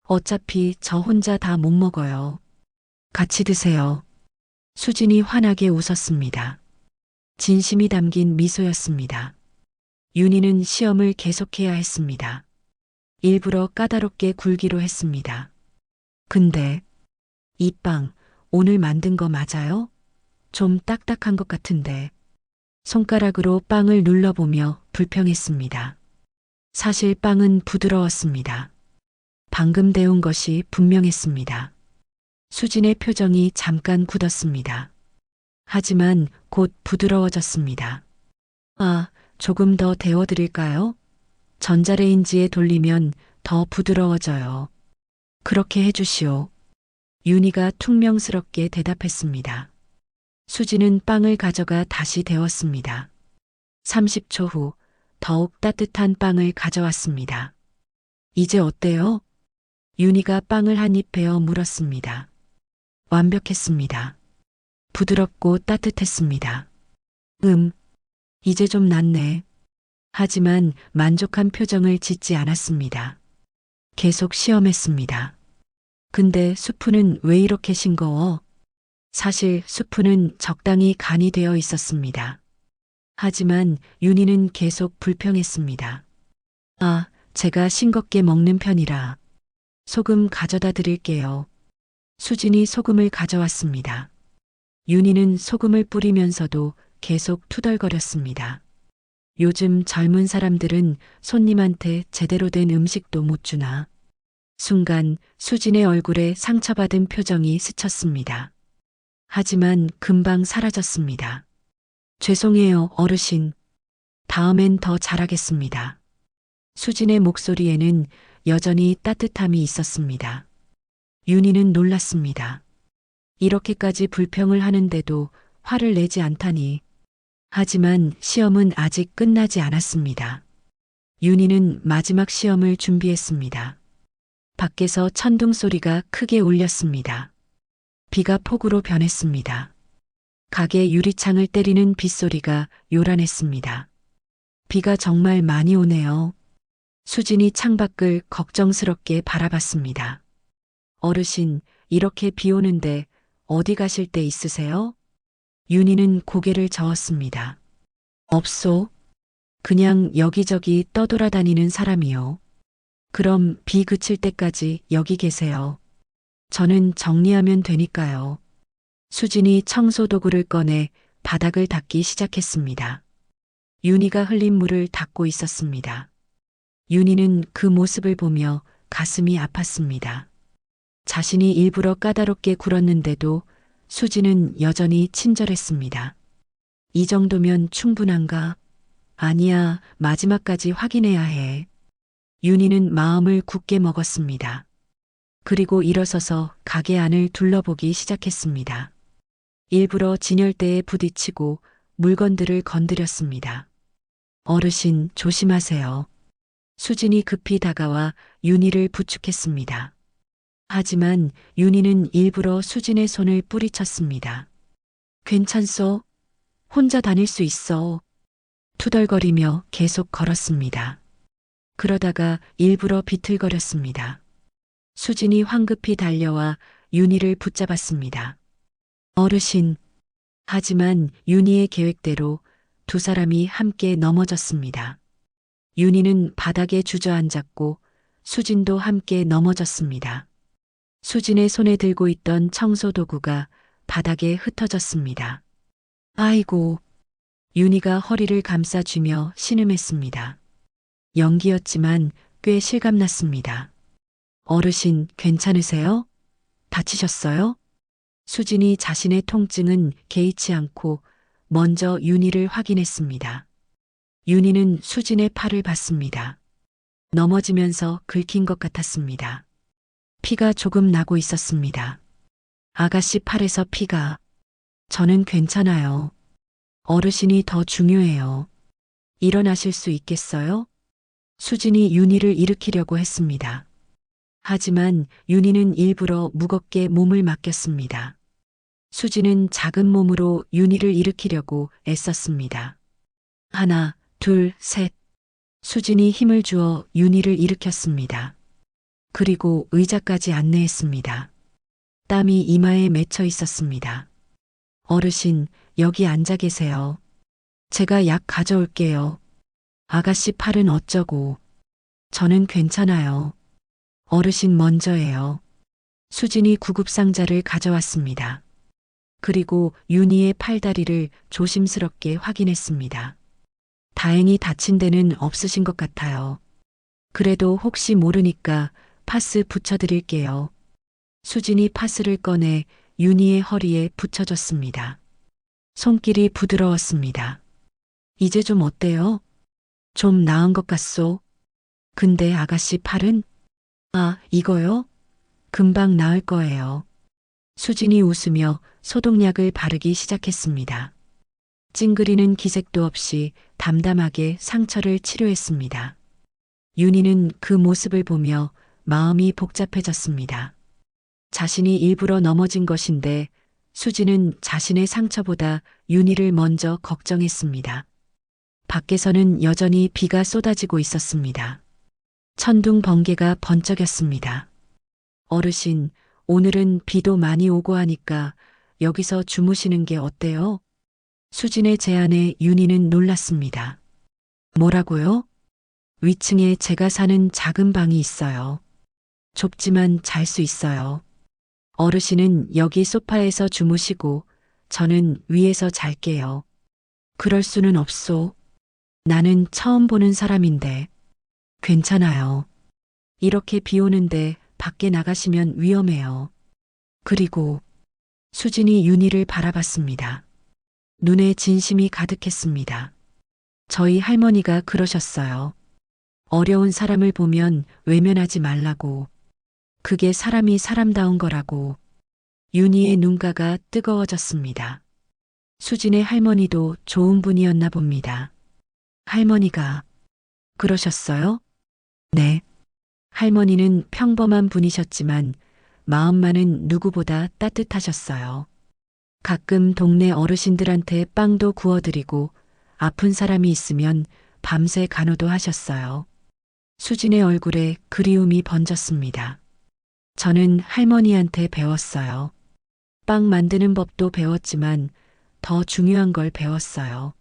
어차피 저 혼자 다 못 먹어요. 같이 드세요. 수진이 환하게 웃었습니다. 진심이 담긴 미소였습니다. 윤희는 시험을 계속해야 했습니다. 일부러 까다롭게 굴기로 했습니다. 근데 이 빵 오늘 만든 거 맞아요? 좀 딱딱한 것 같은데. 손가락으로 빵을 눌러보며 불평했습니다. 사실 빵은 부드러웠습니다. 방금 데운 것이 분명했습니다. 수진의 표정이 잠깐 굳었습니다. 하지만 곧 부드러워졌습니다. 아, 조금 더 데워드릴까요? 전자레인지에 돌리면 더 부드러워져요. 그렇게 해주시오. 윤희가 퉁명스럽게 대답했습니다. 수진은 빵을 가져가 다시 데웠습니다. 30초 후 더욱 따뜻한 빵을 가져왔습니다. 이제 어때요? 윤희가 빵을 한 입 베어 물었습니다. 완벽했습니다. 부드럽고 따뜻했습니다. 이제 좀 낫네. 하지만 만족한 표정을 짓지 않았습니다. 계속 시험했습니다. 근데 수프는 왜 이렇게 싱거워? 사실 수프는 적당히 간이 되어 있었습니다. 하지만 윤희는 계속 불평했습니다. 아, 제가 싱겁게 먹는 편이라. 소금 가져다 드릴게요. 수진이 소금을 가져왔습니다. 윤희는 소금을 뿌리면서도 계속 투덜거렸습니다. 요즘 젊은 사람들은 손님한테 제대로 된 음식도 못 주나. 순간 수진의 얼굴에 상처받은 표정이 스쳤습니다. 하지만 금방 사라졌습니다. 죄송해요, 어르신. 다음엔 더 잘하겠습니다. 수진의 목소리에는 여전히 따뜻함이 있었습니다. 윤희는 놀랐습니다. 이렇게까지 불평을 하는데도 화를 내지 않다니. 하지만 시험은 아직 끝나지 않았습니다. 윤희는 마지막 시험을 준비했습니다. 밖에서 천둥 소리가 크게 울렸습니다. 비가 폭우로 변했습니다. 가게 유리창을 때리는 빗소리가 요란했습니다. 비가 정말 많이 오네요. 수진이 창밖을 걱정스럽게 바라봤습니다. 어르신, 이렇게 비 오는데 어디 가실 데 있으세요? 윤희는 고개를 저었습니다. 없소. 그냥 여기저기 떠돌아다니는 사람이요. 그럼 비 그칠 때까지 여기 계세요. 저는 정리하면 되니까요. 수진이 청소 도구를 꺼내 바닥을 닦기 시작했습니다. 윤희가 흘린 물을 닦고 있었습니다. 윤희는 그 모습을 보며 가슴이 아팠습니다. 자신이 일부러 까다롭게 굴었는데도 수진은 여전히 친절했습니다. 이 정도면 충분한가? 아니야, 마지막까지 확인해야 해. 윤희는 마음을 굳게 먹었습니다. 그리고 일어서서 가게 안을 둘러보기 시작했습니다. 일부러 진열대에 부딪히고 물건들을 건드렸습니다. 어르신, 조심하세요. 수진이 급히 다가와 윤희를 부축했습니다. 하지만 윤희는 일부러 수진의 손을 뿌리쳤습니다. 괜찮소? 혼자 다닐 수 있어. 투덜거리며 계속 걸었습니다. 그러다가 일부러 비틀거렸습니다. 수진이 황급히 달려와 윤희를 붙잡았습니다. 어르신. 하지만 윤희의 계획대로 두 사람이 함께 넘어졌습니다. 윤희는 바닥에 주저앉았고 수진도 함께 넘어졌습니다. 수진의 손에 들고 있던 청소 도구가 바닥에 흩어졌습니다. 아이고. 윤희가 허리를 감싸주며 신음했습니다. 연기였지만 꽤 실감났습니다. 어르신, 괜찮으세요? 다치셨어요? 수진이 자신의 통증은 개의치 않고 먼저 윤희를 확인했습니다. 윤희는 수진의 팔을 봤습니다. 넘어지면서 긁힌 것 같았습니다. 피가 조금 나고 있었습니다. 아가씨 팔에서 피가. 저는 괜찮아요. 어르신이 더 중요해요. 일어나실 수 있겠어요? 수진이 윤희를 일으키려고 했습니다. 하지만 윤희는 일부러 무겁게 몸을 맡겼습니다. 수진은 작은 몸으로 윤희를 일으키려고 애썼습니다. 하나, 둘, 셋. 수진이 힘을 주어 윤희를 일으켰습니다. 그리고 의자까지 안내했습니다. 땀이 이마에 맺혀 있었습니다. 어르신, 여기 앉아 계세요. 제가 약 가져올게요. 아가씨 팔은 어쩌고. 저는 괜찮아요. 어르신 먼저예요. 수진이 구급상자를 가져왔습니다. 그리고 윤희의 팔다리를 조심스럽게 확인했습니다. 다행히 다친 데는 없으신 것 같아요. 그래도 혹시 모르니까 파스 붙여드릴게요. 수진이 파스를 꺼내 윤희의 허리에 붙여줬습니다. 손길이 부드러웠습니다. 이제 좀 어때요? 좀 나은 것 같소? 근데 아가씨 팔은? 아, 이거요? 금방 나을 거예요. 수진이 웃으며 소독약을 바르기 시작했습니다. 찡그리는 기색도 없이 담담하게 상처를 치료했습니다. 윤희는 그 모습을 보며 마음이 복잡해졌습니다. 자신이 일부러 넘어진 것인데 수진은 자신의 상처보다 윤희를 먼저 걱정했습니다. 밖에서는 여전히 비가 쏟아지고 있었습니다. 천둥 번개가 번쩍였습니다. 어르신, 오늘은 비도 많이 오고 하니까 여기서 주무시는 게 어때요? 수진의 제안에 윤희는 놀랐습니다. 뭐라고요? 위층에 제가 사는 작은 방이 있어요. 좁지만 잘 수 있어요. 어르신은 여기 소파에서 주무시고 저는 위에서 잘게요. 그럴 수는 없소. 나는 처음 보는 사람인데. 괜찮아요. 이렇게 비 오는데 밖에 나가시면 위험해요. 그리고 수진이 윤희를 바라봤습니다. 눈에 진심이 가득했습니다. 저희 할머니가 그러셨어요. 어려운 사람을 보면 외면하지 말라고. 그게 사람이 사람다운 거라고. 윤희의 눈가가 뜨거워졌습니다. 수진의 할머니도 좋은 분이었나 봅니다. 할머니가 그러셨어요? 네. 할머니는 평범한 분이셨지만 마음만은 누구보다 따뜻하셨어요. 가끔 동네 어르신들한테 빵도 구워드리고 아픈 사람이 있으면 밤새 간호도 하셨어요. 수진의 얼굴에 그리움이 번졌습니다. 저는 할머니한테 배웠어요. 빵 만드는 법도 배웠지만 더 중요한 걸 배웠어요.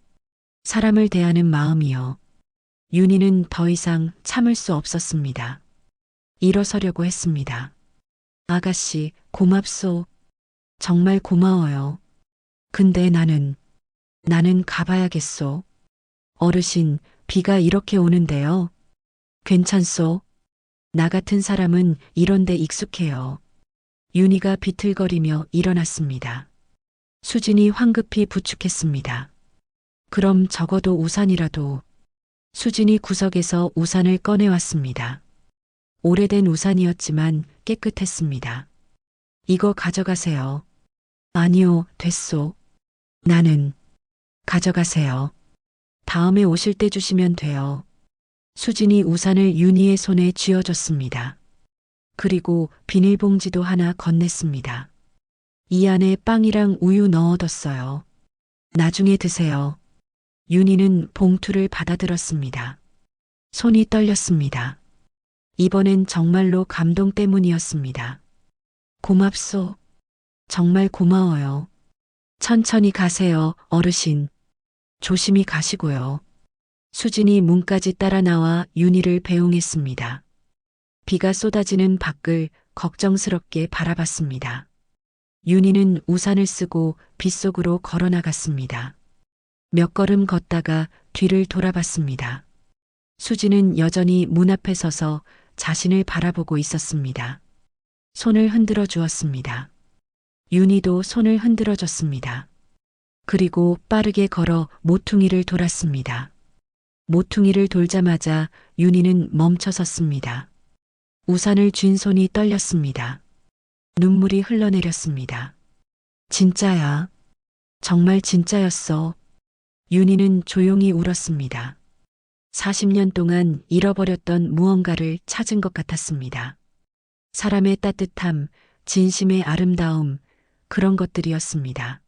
사람을 대하는 마음이요. 윤희는 더 이상 참을 수 없었습니다. 일어서려고 했습니다. 아가씨, 고맙소. 정말 고마워요. 근데 나는 가봐야겠소. 어르신, 비가 이렇게 오는데요. 괜찮소? 나 같은 사람은 이런 데 익숙해요. 윤희가 비틀거리며 일어났습니다. 수진이 황급히 부축했습니다. 그럼 적어도 우산이라도. 수진이 구석에서 우산을 꺼내왔습니다. 오래된 우산이었지만 깨끗했습니다. 이거 가져가세요. 아니요, 됐소. 나는 가져가세요. 다음에 오실 때 주시면 돼요. 수진이 우산을 윤희의 손에 쥐어줬습니다. 그리고 비닐봉지도 하나 건넸습니다. 이 안에 빵이랑 우유 넣어뒀어요. 나중에 드세요. 윤희는 봉투를 받아들었습니다. 손이 떨렸습니다. 이번엔 정말로 감동 때문이었습니다. 고맙소. 정말 고마워요. 천천히 가세요, 어르신. 조심히 가시고요. 수진이 문까지 따라 나와 윤희를 배웅했습니다. 비가 쏟아지는 밖을 걱정스럽게 바라봤습니다. 윤희는 우산을 쓰고 빗속으로 걸어 나갔습니다. 몇 걸음 걷다가 뒤를 돌아봤습니다. 수진은 여전히 문 앞에 서서 자신을 바라보고 있었습니다. 손을 흔들어 주었습니다. 윤희도 손을 흔들어 줬습니다. 그리고 빠르게 걸어 모퉁이를 돌았습니다. 모퉁이를 돌자마자 윤희는 멈춰 섰습니다. 우산을 쥔 손이 떨렸습니다. 눈물이 흘러내렸습니다. 진짜야. 정말 진짜였어. 윤희는 조용히 울었습니다. 40년 동안 잃어버렸던 무언가를 찾은 것 같았습니다. 사람의 따뜻함, 진심의 아름다움, 그런 것들이었습니다.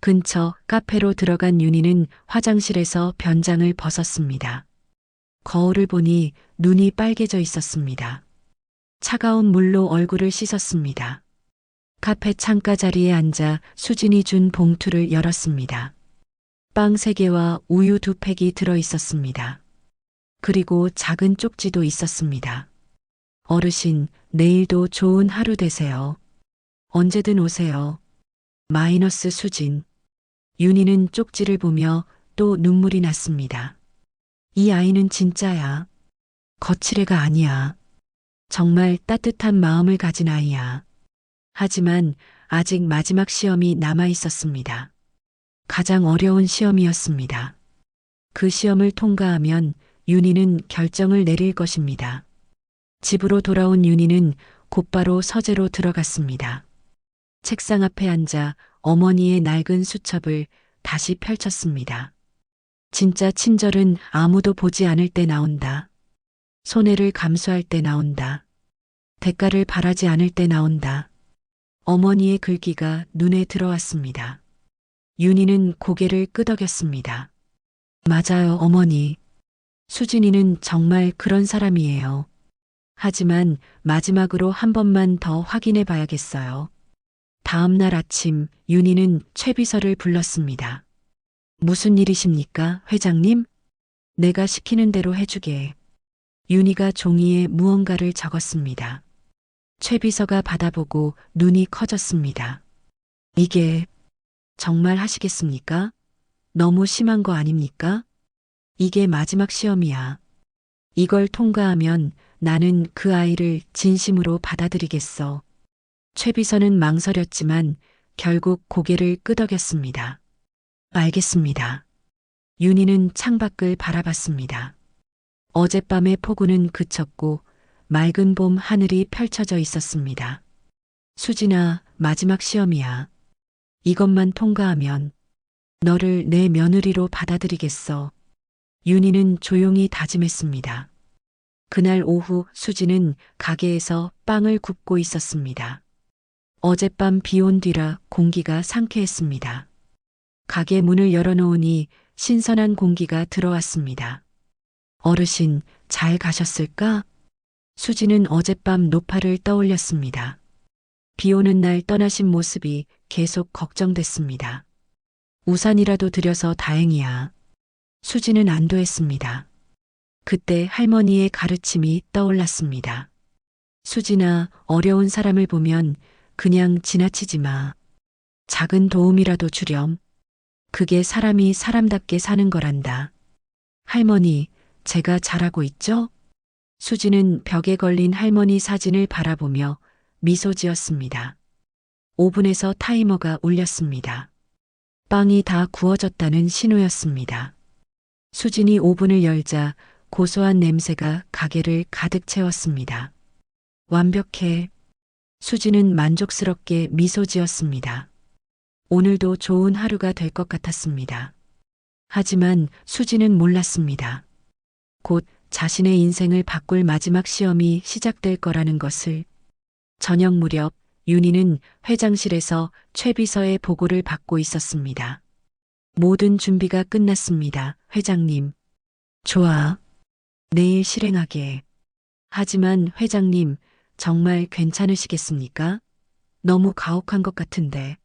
근처 카페로 들어간 윤희는 화장실에서 변장을 벗었습니다. 거울을 보니 눈이 빨개져 있었습니다. 차가운 물로 얼굴을 씻었습니다. 카페 창가 자리에 앉아 수진이 준 봉투를 열었습니다. 빵 3개와 우유 2팩이 들어 있었습니다. 그리고 작은 쪽지도 있었습니다. 어르신, 내일도 좋은 하루 되세요. 언제든 오세요. 마이너스 수진. 윤희는 쪽지를 보며 또 눈물이 났습니다. 이 아이는 진짜야. 거칠애가 아니야. 정말 따뜻한 마음을 가진 아이야. 하지만 아직 마지막 시험이 남아 있었습니다. 가장 어려운 시험이었습니다. 그 시험을 통과하면 윤희는 결정을 내릴 것입니다. 집으로 돌아온 윤희는 곧바로 서재로 들어갔습니다. 책상 앞에 앉아 어머니의 낡은 수첩을 다시 펼쳤습니다. 진짜 친절은 아무도 보지 않을 때 나온다. 손해를 감수할 때 나온다. 대가를 바라지 않을 때 나온다. 어머니의 글귀가 눈에 들어왔습니다. 윤희는 고개를 끄덕였습니다. 맞아요, 어머니. 수진이는 정말 그런 사람이에요. 하지만 마지막으로 한 번만 더 확인해 봐야겠어요. 다음 날 아침 윤희는 최 비서를 불렀습니다. 무슨 일이십니까, 회장님? 내가 시키는 대로 해주게. 윤희가 종이에 무언가를 적었습니다. 최 비서가 받아보고 눈이 커졌습니다. 이게 정말 하시겠습니까? 너무 심한 거 아닙니까? 이게 마지막 시험이야. 이걸 통과하면 나는 그 아이를 진심으로 받아들이겠어. 최 비서는 망설였지만 결국 고개를 끄덕였습니다. 알겠습니다. 윤희는 창밖을 바라봤습니다. 어젯밤의 폭우는 그쳤고 맑은 봄 하늘이 펼쳐져 있었습니다. 수진아, 마지막 시험이야. 이것만 통과하면 너를 내 며느리로 받아들이겠어. 윤희는 조용히 다짐했습니다. 그날 오후 수진은 가게에서 빵을 굽고 있었습니다. 어젯밤 비 온 뒤라 공기가 상쾌했습니다. 가게 문을 열어놓으니 신선한 공기가 들어왔습니다. 어르신, 잘 가셨을까? 수진은 어젯밤 노파를 떠올렸습니다. 비 오는 날 떠나신 모습이 계속 걱정됐습니다. 우산이라도 드려서 다행이야. 수진은 안도했습니다. 그때 할머니의 가르침이 떠올랐습니다. 수진아, 어려운 사람을 보면 그냥 지나치지 마. 작은 도움이라도 주렴. 그게 사람이 사람답게 사는 거란다. 할머니, 제가 잘하고 있죠? 수지는 벽에 걸린 할머니 사진을 바라보며 미소 지었습니다. 오븐에서 타이머가 울렸습니다. 빵이 다 구워졌다는 신호였습니다. 수진이 오븐을 열자 고소한 냄새가 가게를 가득 채웠습니다. 완벽해. 수진은 만족스럽게 미소 지었습니다. 오늘도 좋은 하루가 될 것 같았습니다. 하지만 수진은 몰랐습니다. 곧 자신의 인생을 바꿀 마지막 시험이 시작될 거라는 것을. 저녁 무렵 윤희는 회장실에서 최 비서의 보고를 받고 있었습니다. 모든 준비가 끝났습니다, 회장님. 좋아. 내일 실행하게. 하지만 회장님, 정말 괜찮으시겠습니까? 너무 가혹한 것 같은데.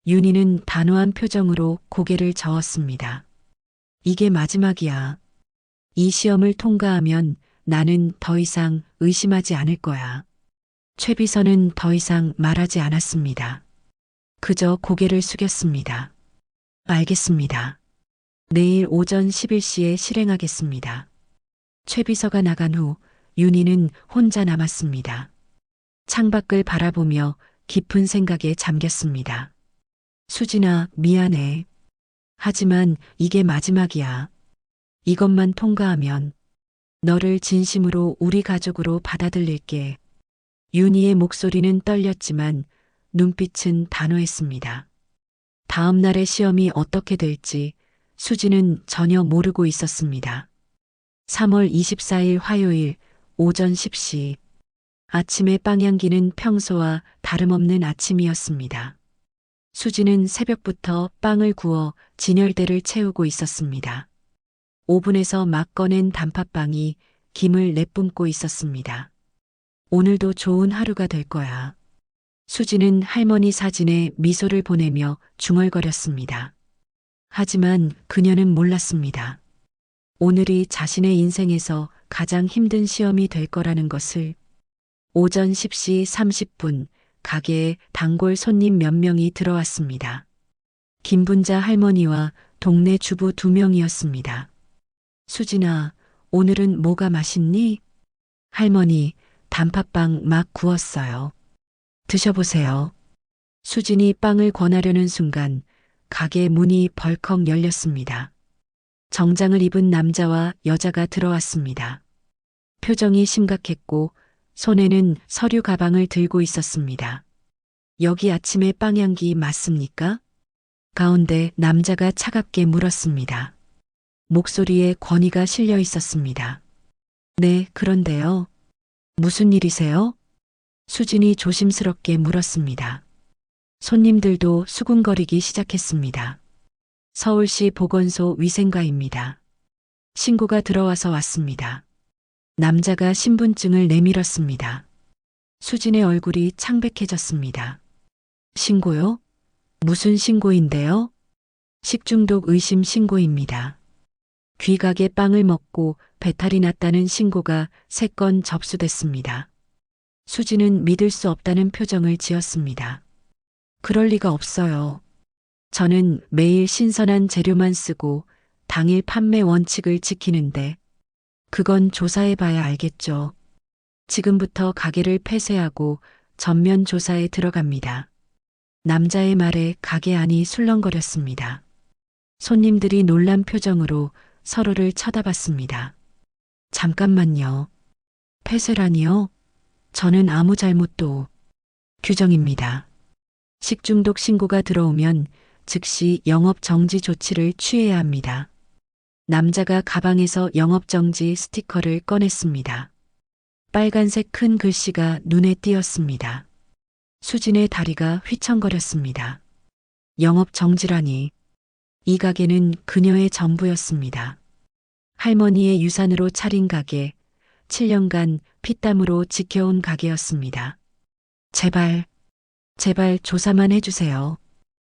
윤희는 단호한 표정으로 고개를 저었습니다. 이게 마지막이야. 이 시험을 통과하면 나는 더 이상 의심하지 않을 거야. 최 비서는 더 이상 말하지 않았습니다. 그저 고개를 숙였습니다. 알겠습니다. 내일 오전 11시에 실행하겠습니다. 최 비서가 나간 후 윤희는 혼자 남았습니다. 창밖을 바라보며 깊은 생각에 잠겼습니다. 수진아, 미안해. 하지만 이게 마지막이야. 이것만 통과하면 너를 진심으로 우리 가족으로 받아들일게. 윤희의 목소리는 떨렸지만 눈빛은 단호했습니다. 다음 날의 시험이 어떻게 될지 수지는 전혀 모르고 있었습니다. 3월 24일 화요일 오전 10시. 아침의 빵향기는 평소와 다름없는 아침이었습니다. 수지는 새벽부터 빵을 구워 진열대를 채우고 있었습니다. 오븐에서 막 꺼낸 단팥빵이 김을 내뿜고 있었습니다. 오늘도 좋은 하루가 될 거야. 수지는 할머니 사진에 미소를 보내며 중얼거렸습니다. 하지만 그녀는 몰랐습니다. 오늘이 자신의 인생에서 가장 힘든 시험이 될 거라는 것을. 오전 10시 30분 가게에 단골 손님 몇 명이 들어왔습니다. 김분자 할머니와 동네 주부 2명이었습니다. 수진아, 오늘은 뭐가 맛있니? 할머니, 단팥빵 막 구웠어요. 드셔보세요. 수진이 빵을 권하려는 순간 가게 문이 벌컥 열렸습니다. 정장을 입은 남자와 여자가 들어왔습니다. 표정이 심각했고 손에는 서류 가방을 들고 있었습니다. 여기 아침에 빵향기 맞습니까? 가운데 남자가 차갑게 물었습니다. 목소리에 권위가 실려 있었습니다. 네, 그런데요. 무슨 일이세요? 수진이 조심스럽게 물었습니다. 손님들도 수군거리기 시작했습니다. 서울시 보건소 위생과입니다. 신고가 들어와서 왔습니다. 남자가 신분증을 내밀었습니다. 수진의 얼굴이 창백해졌습니다. 신고요? 무슨 신고인데요? 식중독 의심 신고입니다. 귀가게 빵을 먹고 배탈이 났다는 신고가 3건 접수됐습니다. 수진은 믿을 수 없다는 표정을 지었습니다. 그럴 리가 없어요. 저는 매일 신선한 재료만 쓰고 당일 판매 원칙을 지키는데 그건 조사해봐야 알겠죠. 지금부터 가게를 폐쇄하고 전면 조사에 들어갑니다. 남자의 말에 가게 안이 술렁거렸습니다. 손님들이 놀란 표정으로 서로를 쳐다봤습니다. 잠깐만요. 폐쇄라니요? 저는 아무 잘못도. 규정입니다. 식중독 신고가 들어오면 즉시 영업정지 조치를 취해야 합니다. 남자가 가방에서 영업정지 스티커를 꺼냈습니다. 빨간색 큰 글씨가 눈에 띄었습니다. 수진의 다리가 휘청거렸습니다. 영업정지라니. 이 가게는 그녀의 전부였습니다. 할머니의 유산으로 차린 가게, 7년간 피땀으로 지켜온 가게였습니다. 제발 조사만 해주세요.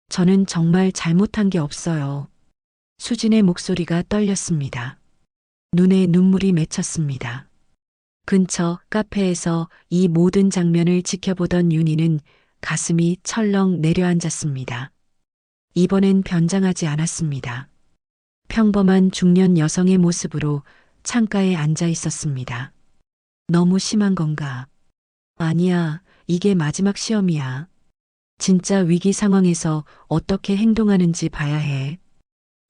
저는 정말 잘못한 게 없어요. 수진의 목소리가 떨렸습니다. 눈에 눈물이 맺혔습니다. 근처 카페에서 이 모든 장면을 지켜보던 윤희는 가슴이 철렁 내려앉았습니다. 이번엔 변장하지 않았습니다. 평범한 중년 여성의 모습으로 창가에 앉아 있었습니다. 너무 심한 건가? 아니야, 이게 마지막 시험이야. 진짜 위기 상황에서 어떻게 행동하는지 봐야 해.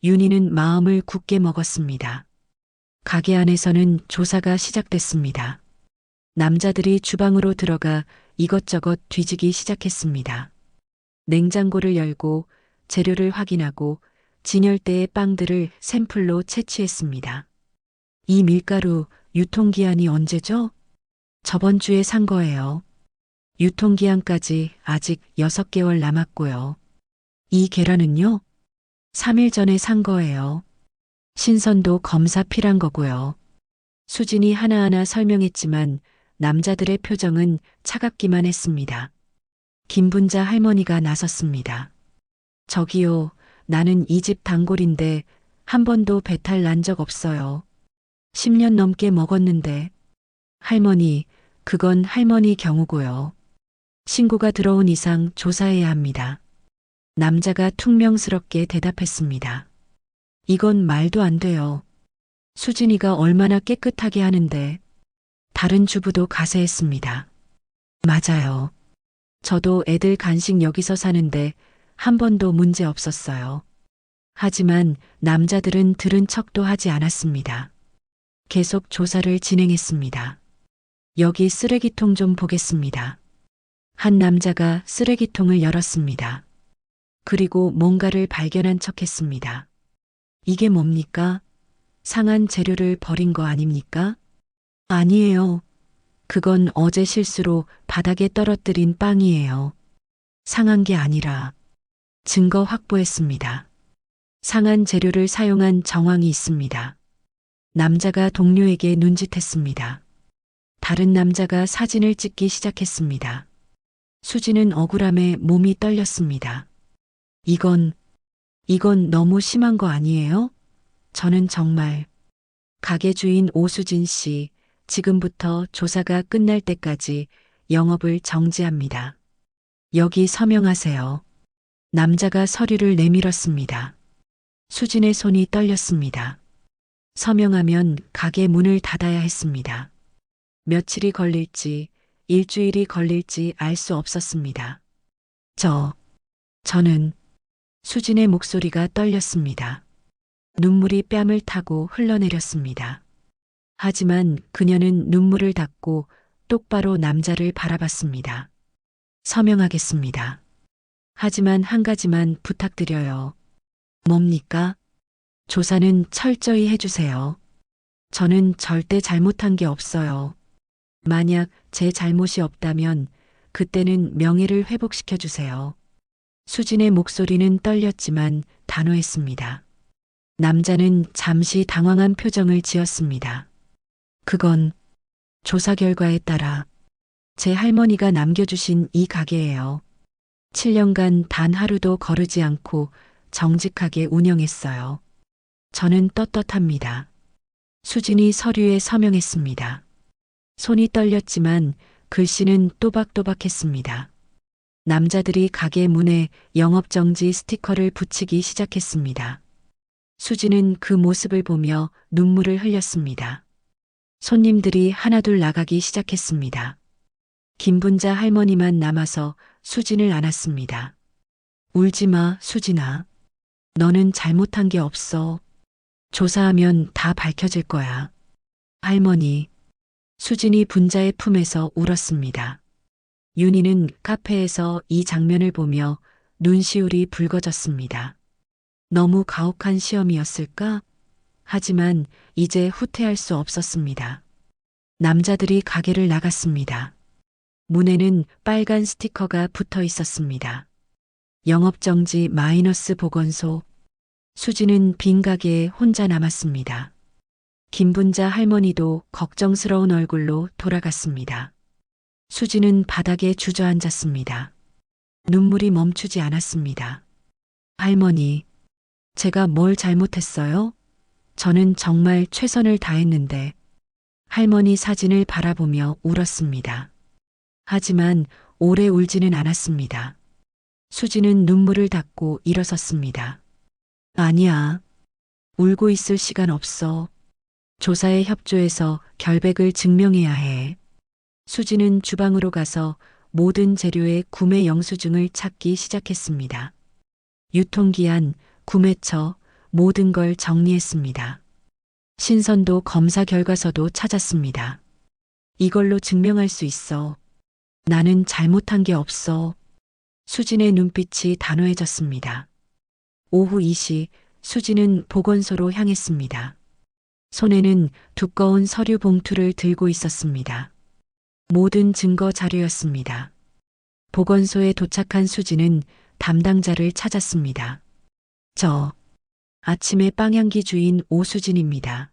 윤희는 마음을 굳게 먹었습니다. 가게 안에서는 조사가 시작됐습니다. 남자들이 주방으로 들어가 이것저것 뒤지기 시작했습니다. 냉장고를 열고 재료를 확인하고 진열대의 빵들을 샘플로 채취했습니다. 이 밀가루 유통기한이 언제죠? 저번 주에 산 거예요. 유통기한까지 아직 6개월 남았고요. 이 계란은요? 3일 전에 산 거예요. 신선도 검사 필요한 거고요. 수진이 하나하나 설명했지만 남자들의 표정은 차갑기만 했습니다. 김분자 할머니가 나섰습니다. 저기요, 나는 이 집 단골인데 한 번도 배탈 난 적 없어요. 10년 넘게 먹었는데. 할머니, 그건 할머니 경우고요. 신고가 들어온 이상 조사해야 합니다. 남자가 퉁명스럽게 대답했습니다. 이건 말도 안 돼요. 수진이가 얼마나 깨끗하게 하는데. 다른 주부도 가세했습니다. 맞아요. 저도 애들 간식 여기서 사는데 한 번도 문제 없었어요. 하지만 남자들은 들은 척도 하지 않았습니다. 계속 조사를 진행했습니다. 여기 쓰레기통 좀 보겠습니다. 한 남자가 쓰레기통을 열었습니다. 그리고 뭔가를 발견한 척 했습니다. 이게 뭡니까? 상한 재료를 버린 거 아닙니까? 아니에요. 그건 어제 실수로 바닥에 떨어뜨린 빵이에요. 상한 게 아니라 증거 확보했습니다. 상한 재료를 사용한 정황이 있습니다. 남자가 동료에게 눈짓했습니다. 다른 남자가 사진을 찍기 시작했습니다. 수지는 억울함에 몸이 떨렸습니다. 이건 너무 심한 거 아니에요? 저는 정말. 가게 주인 오수진 씨, 지금부터 조사가 끝날 때까지 영업을 정지합니다. 여기 서명하세요. 남자가 서류를 내밀었습니다. 수진의 손이 떨렸습니다. 서명하면 가게 문을 닫아야 했습니다. 며칠이 걸릴지, 일주일이 걸릴지 알 수 없었습니다. 저는 수진의 목소리가 떨렸습니다. 눈물이 뺨을 타고 흘러내렸습니다. 하지만 그녀는 눈물을 닦고 똑바로 남자를 바라봤습니다. 서명하겠습니다. 하지만 한 가지만 부탁드려요. 뭡니까? 조사는 철저히 해주세요. 저는 절대 잘못한 게 없어요. 만약 제 잘못이 없다면 그때는 명예를 회복시켜 주세요. 수진의 목소리는 떨렸지만 단호했습니다. 남자는 잠시 당황한 표정을 지었습니다. 그건 조사 결과에 따라 제 할머니가 남겨주신 이 가게예요. 7년간 단 하루도 거르지 않고 정직하게 운영했어요. 저는 떳떳합니다. 수진이 서류에 서명했습니다. 손이 떨렸지만 글씨는 또박또박했습니다. 남자들이 가게 문에 영업정지 스티커를 붙이기 시작했습니다. 수진은 그 모습을 보며 눈물을 흘렸습니다. 손님들이 하나둘 나가기 시작했습니다. 김분자 할머니만 남아서 수진을 안았습니다. 울지 마, 수진아. 너는 잘못한 게 없어. 조사하면 다 밝혀질 거야. 할머니. 수진이 분자의 품에서 울었습니다. 윤희는 카페에서 이 장면을 보며 눈시울이 붉어졌습니다. 너무 가혹한 시험이었을까? 하지만 이제 후퇴할 수 없었습니다. 남자들이 가게를 나갔습니다. 문에는 빨간 스티커가 붙어 있었습니다. 영업정지 마이너스 보건소. 수지는 빈 가게에 혼자 남았습니다. 김분자 할머니도 걱정스러운 얼굴로 돌아갔습니다. 수지는 바닥에 주저앉았습니다. 눈물이 멈추지 않았습니다. 할머니, 제가 뭘 잘못했어요? 저는 정말 최선을 다했는데 할머니 사진을 바라보며 울었습니다. 하지만 오래 울지는 않았습니다. 수지는 눈물을 닦고 일어섰습니다. 아니야. 울고 있을 시간 없어. 조사에 협조해서 결백을 증명해야 해. 수지는 주방으로 가서 모든 재료의 구매 영수증을 찾기 시작했습니다. 유통기한, 구매처, 모든 걸 정리했습니다. 신선도 검사 결과서도 찾았습니다. 이걸로 증명할 수 있어. 나는 잘못한 게 없어. 수진의 눈빛이 단호해졌습니다. 오후 2시 수진은 보건소로 향했습니다. 손에는 두꺼운 서류 봉투를 들고 있었습니다. 모든 증거 자료였습니다. 보건소에 도착한 수진은 담당자를 찾았습니다. 저, 아침에 빵향기 주인 오수진입니다.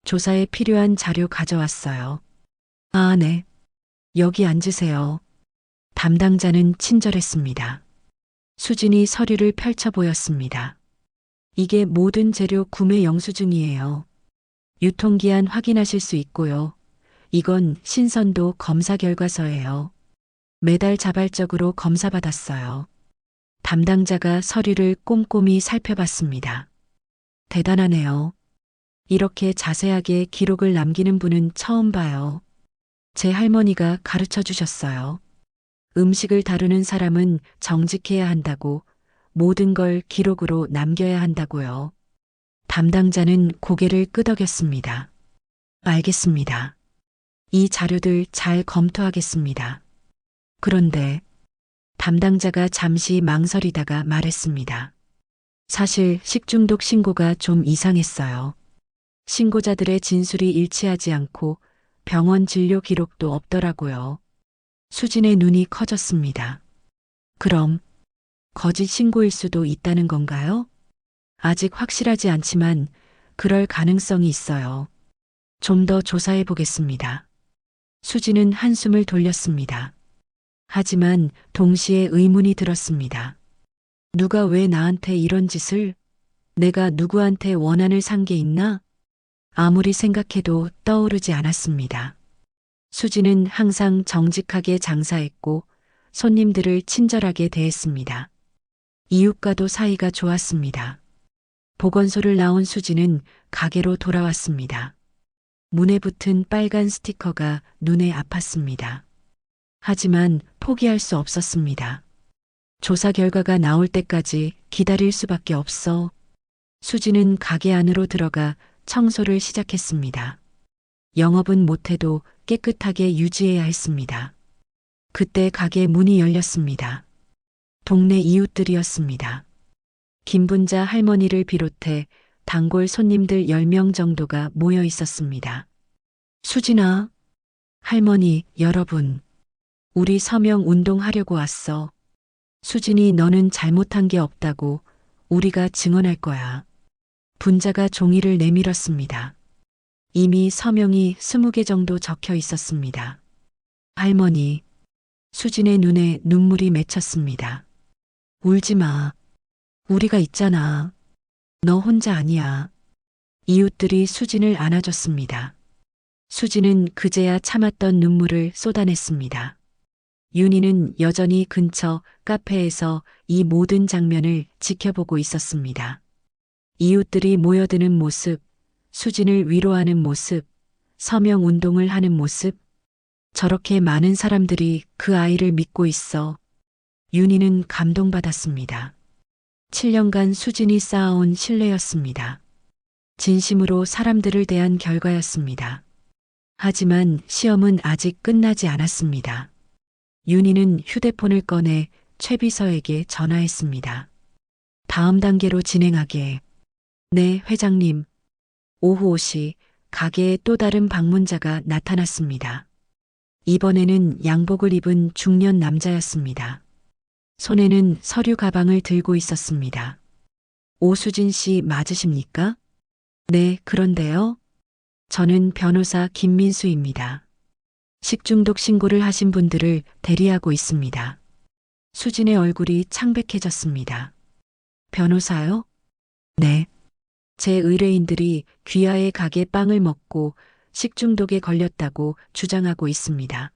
조사에 필요한 자료 가져왔어요. 아, 네. 여기 앉으세요. 담당자는 친절했습니다. 수진이 서류를 펼쳐 보였습니다. 이게 모든 재료 구매 영수증이에요. 유통기한 확인하실 수 있고요. 이건 신선도 검사 결과서예요. 매달 자발적으로 검사받았어요. 담당자가 서류를 꼼꼼히 살펴봤습니다. 대단하네요. 이렇게 자세하게 기록을 남기는 분은 처음 봐요. 제 할머니가 가르쳐 주셨어요. 음식을 다루는 사람은 정직해야 한다고, 모든 걸 기록으로 남겨야 한다고요. 담당자는 고개를 끄덕였습니다. 알겠습니다. 이 자료들 잘 검토하겠습니다. 그런데 담당자가 잠시 망설이다가 말했습니다. 사실 식중독 신고가 좀 이상했어요. 신고자들의 진술이 일치하지 않고 병원 진료 기록도 없더라고요. 수진의 눈이 커졌습니다. 그럼 거짓 신고일 수도 있다는 건가요? 아직 확실하지 않지만 그럴 가능성이 있어요. 좀 더 조사해 보겠습니다. 수진은 한숨을 돌렸습니다. 하지만 동시에 의문이 들었습니다. 누가 왜 나한테 이런 짓을? 내가 누구한테 원한을 산 게 있나? 아무리 생각해도 떠오르지 않았습니다. 수지는 항상 정직하게 장사했고 손님들을 친절하게 대했습니다. 이웃과도 사이가 좋았습니다. 보건소를 나온 수지는 가게로 돌아왔습니다. 문에 붙은 빨간 스티커가 눈에 아팠습니다. 하지만 포기할 수 없었습니다. 조사 결과가 나올 때까지 기다릴 수밖에 없어. 수지는 가게 안으로 들어가 청소를 시작했습니다. 영업은 못해도 깨끗하게 유지해야 했습니다. 그때 가게 문이 열렸습니다. 동네 이웃들이었습니다. 김분자 할머니를 비롯해 단골 손님들 10명 정도가 모여 있었습니다. 수진아, 할머니, 여러분. 우리 서명 운동하려고 왔어. 수진이 너는 잘못한 게 없다고 우리가 증언할 거야. 분자가 종이를 내밀었습니다. 이미 서명이 20개 정도 적혀 있었습니다. 할머니, 수진의 눈에 눈물이 맺혔습니다. 울지 마. 우리가 있잖아. 너 혼자 아니야. 이웃들이 수진을 안아줬습니다. 수진은 그제야 참았던 눈물을 쏟아냈습니다. 윤희는 여전히 근처 카페에서 이 모든 장면을 지켜보고 있었습니다. 이웃들이 모여드는 모습, 수진을 위로하는 모습, 서명 운동을 하는 모습, 저렇게 많은 사람들이 그 아이를 믿고 있어. 윤희는 감동받았습니다. 7년간 수진이 쌓아온 신뢰였습니다. 진심으로 사람들을 대한 결과였습니다. 하지만 시험은 아직 끝나지 않았습니다. 윤희는 휴대폰을 꺼내 최 비서에게 전화했습니다. 다음 단계로 진행하게. 네, 회장님. 오후 5시 가게에 또 다른 방문자가 나타났습니다. 이번에는 양복을 입은 중년 남자였습니다. 손에는 서류 가방을 들고 있었습니다. 오수진 씨 맞으십니까? 네, 그런데요. 저는 변호사 김민수입니다. 식중독 신고를 하신 분들을 대리하고 있습니다. 수진의 얼굴이 창백해졌습니다. 변호사요? 네. 제 의뢰인들이 귀하의 가게 빵을 먹고 식중독에 걸렸다고 주장하고 있습니다.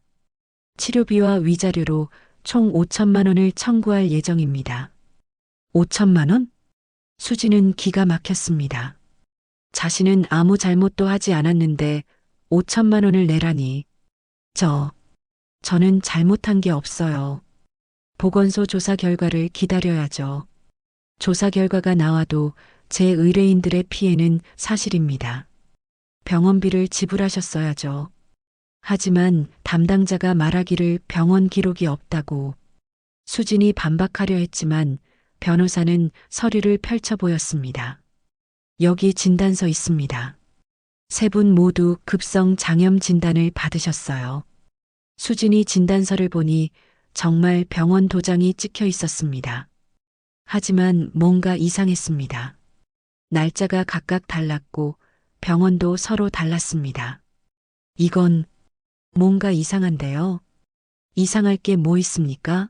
치료비와 위자료로 총 5천만 원을 청구할 예정입니다. 5천만 원? 수지는 기가 막혔습니다. 자신은 아무 잘못도 하지 않았는데 5천만 원을 내라니. 저는 잘못한 게 없어요. 보건소 조사 결과를 기다려야죠. 조사 결과가 나와도 제 의뢰인들의 피해는 사실입니다. 병원비를 지불하셨어야죠. 하지만 담당자가 말하기를 병원 기록이 없다고. 수진이 반박하려 했지만 변호사는 서류를 펼쳐 보였습니다. 여기 진단서 있습니다. 세 분 모두 급성 장염 진단을 받으셨어요. 수진이 진단서를 보니 정말 병원 도장이 찍혀 있었습니다. 하지만 뭔가 이상했습니다. 날짜가 각각 달랐고 병원도 서로 달랐습니다. 이건 뭔가 이상한데요. 이상할 게 뭐 있습니까?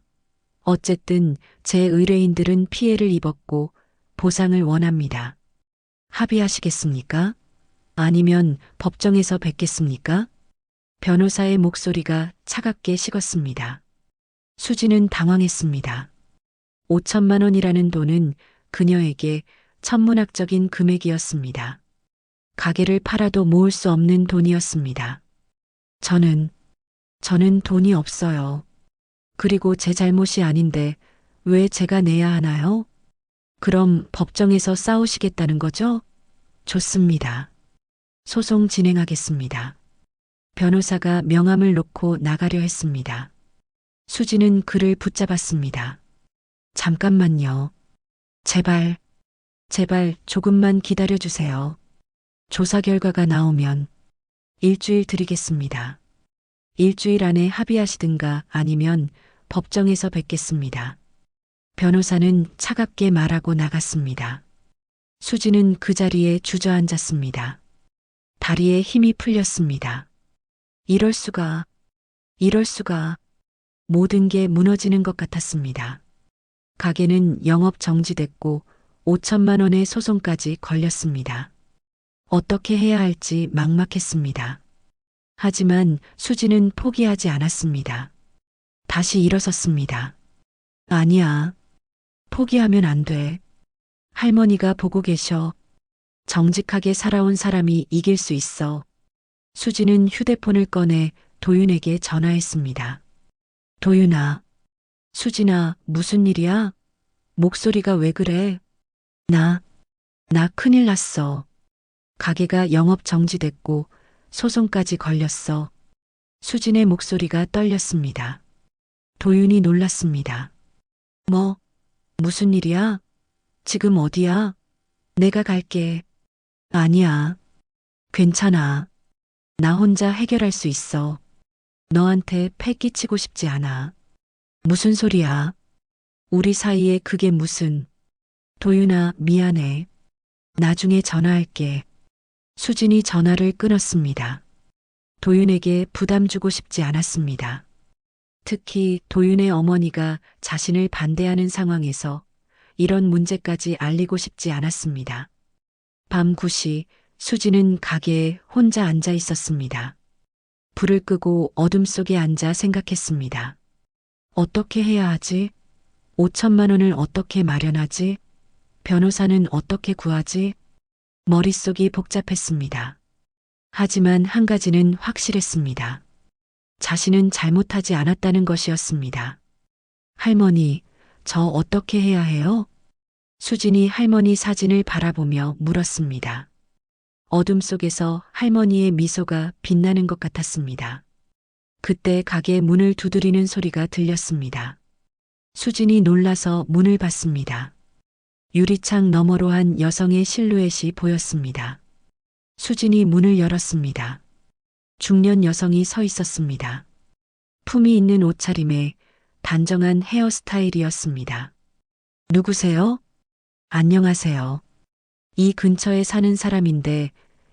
어쨌든 제 의뢰인들은 피해를 입었고 보상을 원합니다. 합의하시겠습니까? 아니면 법정에서 뵙겠습니까? 변호사의 목소리가 차갑게 식었습니다. 수지는 당황했습니다. 5천만 원이라는 돈은 그녀에게 천문학적인 금액이었습니다. 가게를 팔아도 모을 수 없는 돈이었습니다. 저는 돈이 없어요. 그리고 제 잘못이 아닌데 왜 제가 내야 하나요? 그럼 법정에서 싸우시겠다는 거죠? 좋습니다. 소송 진행하겠습니다. 변호사가 명함을 놓고 나가려 했습니다. 수지는 그를 붙잡았습니다. 잠깐만요. 제발 조금만 기다려주세요. 조사 결과가 나오면 일주일 드리겠습니다. 일주일 안에 합의하시든가 아니면 법정에서 뵙겠습니다. 변호사는 차갑게 말하고 나갔습니다. 수지는 그 자리에 주저앉았습니다. 다리에 힘이 풀렸습니다. 이럴 수가. 모든 게 무너지는 것 같았습니다. 가게는 영업 정지됐고 5천만 원의 소송까지 걸렸습니다. 어떻게 해야 할지 막막했습니다. 하지만 수지는 포기하지 않았습니다. 다시 일어섰습니다. 아니야. 포기하면 안 돼. 할머니가 보고 계셔. 정직하게 살아온 사람이 이길 수 있어. 수지는 휴대폰을 꺼내 도윤에게 전화했습니다. 도윤아. 수진아, 무슨 일이야? 목소리가 왜 그래? 나 큰일 났어. 가게가 영업 정지됐고 소송까지 걸렸어. 수진의 목소리가 떨렸습니다. 도윤이 놀랐습니다. 무슨 일이야? 지금 어디야? 내가 갈게. 아니야. 괜찮아. 나 혼자 해결할 수 있어. 너한테 패 끼치고 싶지 않아. 무슨 소리야? 우리 사이에 그게 무슨. 도윤아, 미안해. 나중에 전화할게. 수진이 전화를 끊었습니다. 도윤에게 부담 주고 싶지 않았습니다. 특히 도윤의 어머니가 자신을 반대하는 상황에서 이런 문제까지 알리고 싶지 않았습니다. 밤 9시 수지는 가게에 혼자 앉아 있었습니다. 불을 끄고 어둠 속에 앉아 생각했습니다. 어떻게 해야 하지? 5천만 원을 어떻게 마련하지? 변호사는 어떻게 구하지? 머릿속이 복잡했습니다. 하지만 한 가지는 확실했습니다. 자신은 잘못하지 않았다는 것이었습니다. 할머니, 저 어떻게 해야 해요? 수진이 할머니 사진을 바라보며 물었습니다. 어둠 속에서 할머니의 미소가 빛나는 것 같았습니다. 그때 가게 문을 두드리는 소리가 들렸습니다. 수진이 놀라서 문을 봤습니다. 유리창 너머로 한 여성의 실루엣이 보였습니다. 수진이 문을 열었습니다. 중년 여성이 서 있었습니다. 품이 있는 옷차림에 단정한 헤어스타일이었습니다. 누구세요? 안녕하세요. 이 근처에 사는 사람인데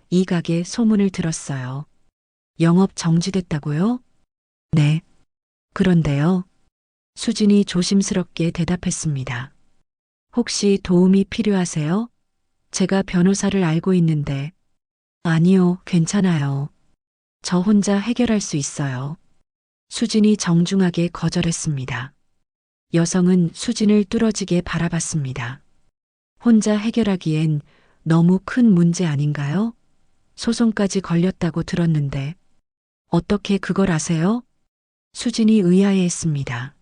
이 가게 소문을 들었어요. 영업 정지됐다고요? 네. 그런데요. 수진이 조심스럽게 대답했습니다. 혹시 도움이 필요하세요? 제가 변호사를 알고 있는데. 아니요, 괜찮아요. 저 혼자 해결할 수 있어요. 수진이 정중하게 거절했습니다. 여성은 수진을 뚫어지게 바라봤습니다. 혼자 해결하기엔 너무 큰 문제 아닌가요? 소송까지 걸렸다고 들었는데. 어떻게 그걸 아세요? 수진이 의아해했습니다.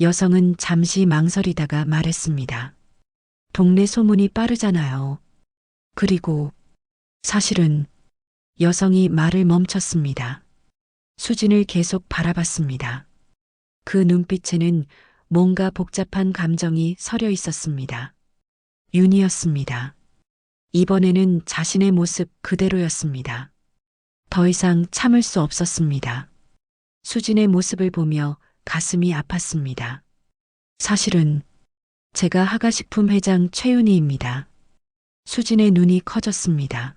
여성은 잠시 망설이다가 말했습니다. 동네 소문이 빠르잖아요. 그리고 사실은 여성이 말을 멈췄습니다. 수진을 계속 바라봤습니다. 그 눈빛에는 뭔가 복잡한 감정이 서려 있었습니다. 윤이었습니다. 이번에는 자신의 모습 그대로였습니다. 더 이상 참을 수 없었습니다. 수진의 모습을 보며 가슴이 아팠습니다. 사실은 제가 하가식품 회장 최윤희입니다. 수진의 눈이 커졌습니다.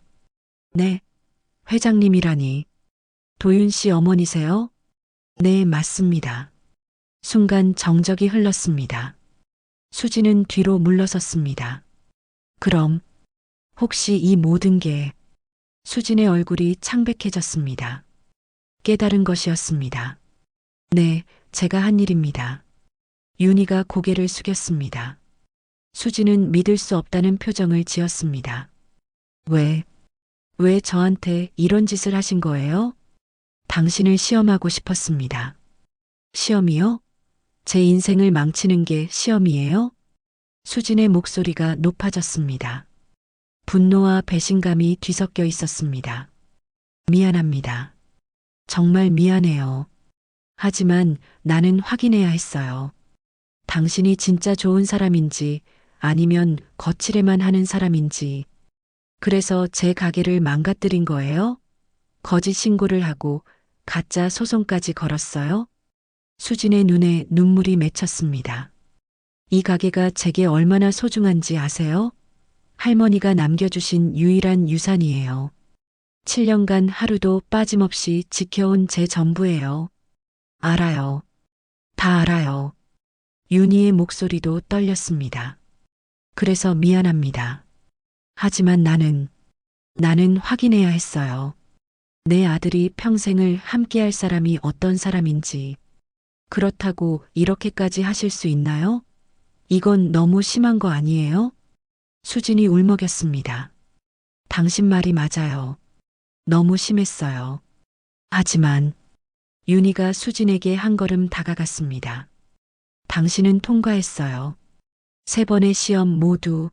네, 회장님이라니. 도윤 씨 어머니세요? 네, 맞습니다. 순간 정적이 흘렀습니다. 수진은 뒤로 물러섰습니다. 그럼 혹시 이 모든 게 수진의 얼굴이 창백해졌습니다. 깨달은 것이었습니다. 네, 제가 한 일입니다. 윤희가 고개를 숙였습니다. 수진은 믿을 수 없다는 표정을 지었습니다. 왜 저한테 이런 짓을 하신 거예요? 당신을 시험하고 싶었습니다. 시험이요? 제 인생을 망치는 게 시험이에요? 수진의 목소리가 높아졌습니다. 분노와 배신감이 뒤섞여 있었습니다. 미안합니다. 정말 미안해요. 하지만 나는 확인해야 했어요. 당신이 진짜 좋은 사람인지 아니면 거칠에만 하는 사람인지. 그래서 제 가게를 망가뜨린 거예요? 거짓 신고를 하고 가짜 소송까지 걸었어요? 수진의 눈에 눈물이 맺혔습니다. 이 가게가 제게 얼마나 소중한지 아세요? 할머니가 남겨주신 유일한 유산이에요. 7년간 하루도 빠짐없이 지켜온 제 전부예요. 알아요. 다 알아요. 윤희의 목소리도 떨렸습니다. 그래서 미안합니다. 하지만 나는 확인해야 했어요. 내 아들이 평생을 함께할 사람이 어떤 사람인지. 그렇다고 이렇게까지 하실 수 있나요? 이건 너무 심한 거 아니에요? 수진이 울먹였습니다. 당신 말이 맞아요. 너무 심했어요. 하지만 윤희가 수진에게 한 걸음 다가갔습니다. 당신은 통과했어요. 3번의 시험 모두.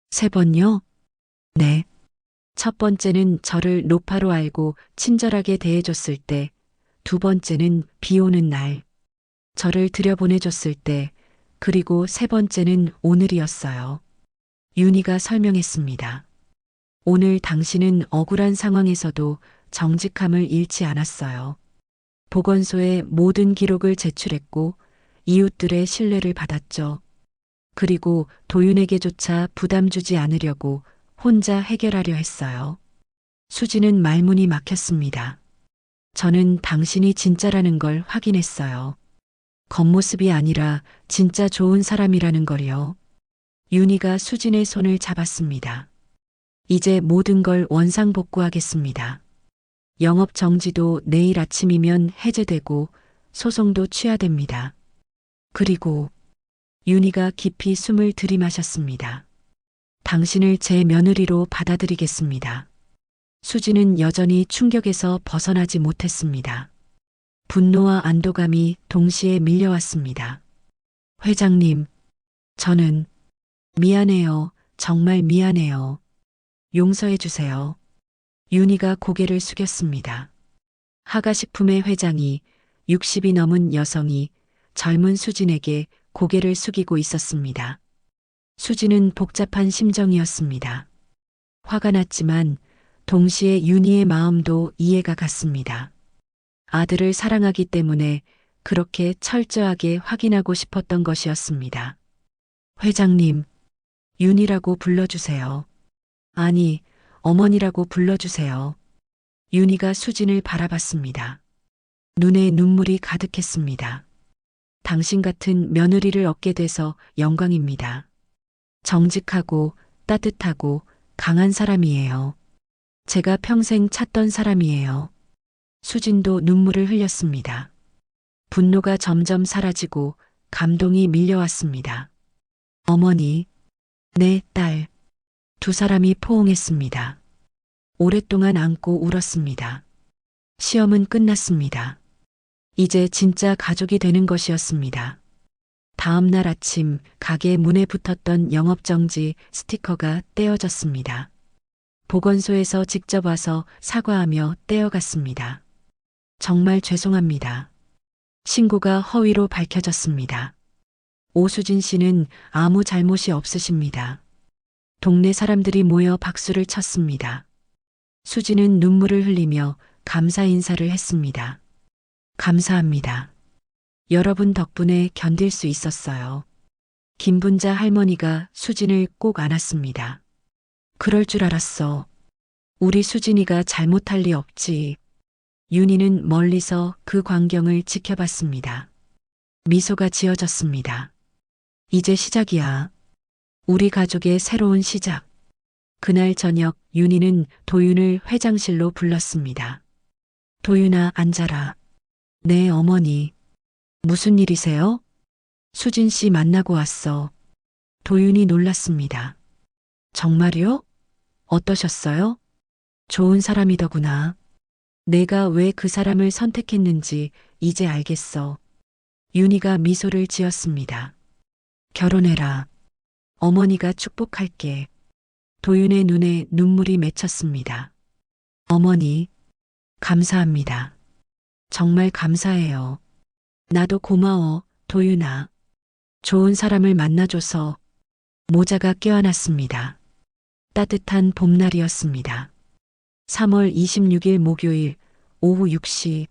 3번요? 네. 첫 번째는 저를 노파로 알고 친절하게 대해줬을 때, 2번째는 비 오는 날, 저를 들여보내줬을 때, 그리고 3번째는 오늘이었어요. 윤희가 설명했습니다. 오늘 당신은 억울한 상황에서도 정직함을 잃지 않았어요. 보건소에 모든 기록을 제출했고 이웃들의 신뢰를 받았죠. 그리고 도윤에게조차 부담 주지 않으려고 혼자 해결하려 했어요. 수지는 말문이 막혔습니다. 저는 당신이 진짜라는 걸 확인했어요. 겉모습이 아니라 진짜 좋은 사람이라는 걸요. 윤희가 수진의 손을 잡았습니다. 이제 모든 걸 원상복구하겠습니다. 영업 정지도 내일 아침이면 해제되고 소송도 취하됩니다. 그리고 윤희가 깊이 숨을 들이마셨습니다. 당신을 제 며느리로 받아들이겠습니다. 수지는 여전히 충격에서 벗어나지 못했습니다. 분노와 안도감이 동시에 밀려왔습니다. 회장님, 저는 미안해요. 정말 미안해요. 용서해 주세요. 윤희가 고개를 숙였습니다. 하가식품의 회장이 60이 넘은 여성이 젊은 수진에게 고개를 숙이고 있었습니다. 수진은 복잡한 심정이었습니다. 화가 났지만 동시에 윤희의 마음도 이해가 갔습니다. 아들을 사랑하기 때문에 그렇게 철저하게 확인하고 싶었던 것이었습니다. 회장님, 윤희라고 불러주세요. 아니, 어머니라고 불러주세요. 윤희가 수진을 바라봤습니다. 눈에 눈물이 가득했습니다. 당신 같은 며느리를 얻게 돼서 영광입니다. 정직하고 따뜻하고 강한 사람이에요. 제가 평생 찾던 사람이에요. 수진도 눈물을 흘렸습니다. 분노가 점점 사라지고 감동이 밀려왔습니다. 어머니, 내 딸, 두 사람이 포옹했습니다. 오랫동안 안고 울었습니다. 시험은 끝났습니다. 이제 진짜 가족이 되는 것이었습니다. 다음 날 아침 가게 문에 붙었던 영업정지 스티커가 떼어졌습니다. 보건소에서 직접 와서 사과하며 떼어갔습니다. 정말 죄송합니다. 신고가 허위로 밝혀졌습니다. 오수진 씨는 아무 잘못이 없으십니다. 동네 사람들이 모여 박수를 쳤습니다. 수진은 눈물을 흘리며 감사 인사를 했습니다. 감사합니다. 여러분 덕분에 견딜 수 있었어요. 김분자 할머니가 수진을 꼭 안았습니다. 그럴 줄 알았어. 우리 수진이가 잘못할 리 없지. 윤희는 멀리서 그 광경을 지켜봤습니다. 미소가 지어졌습니다. 이제 시작이야. 우리 가족의 새로운 시작. 그날 저녁 윤희는 도윤을 회장실로 불렀습니다. 도윤아, 앉아라. 네, 어머니. 무슨 일이세요? 수진 씨 만나고 왔어. 도윤이 놀랐습니다. 정말요? 어떠셨어요? 좋은 사람이더구나. 내가 왜 그 사람을 선택했는지 이제 알겠어. 윤희가 미소를 지었습니다. 결혼해라. 어머니가 축복할게. 도윤의 눈에 눈물이 맺혔습니다. 어머니, 감사합니다. 정말 감사해요. 나도 고마워, 도윤아. 좋은 사람을 만나줘서. 모자가 껴안았습니다. 따뜻한 봄날이었습니다. 3월 26일 목요일 오후 6시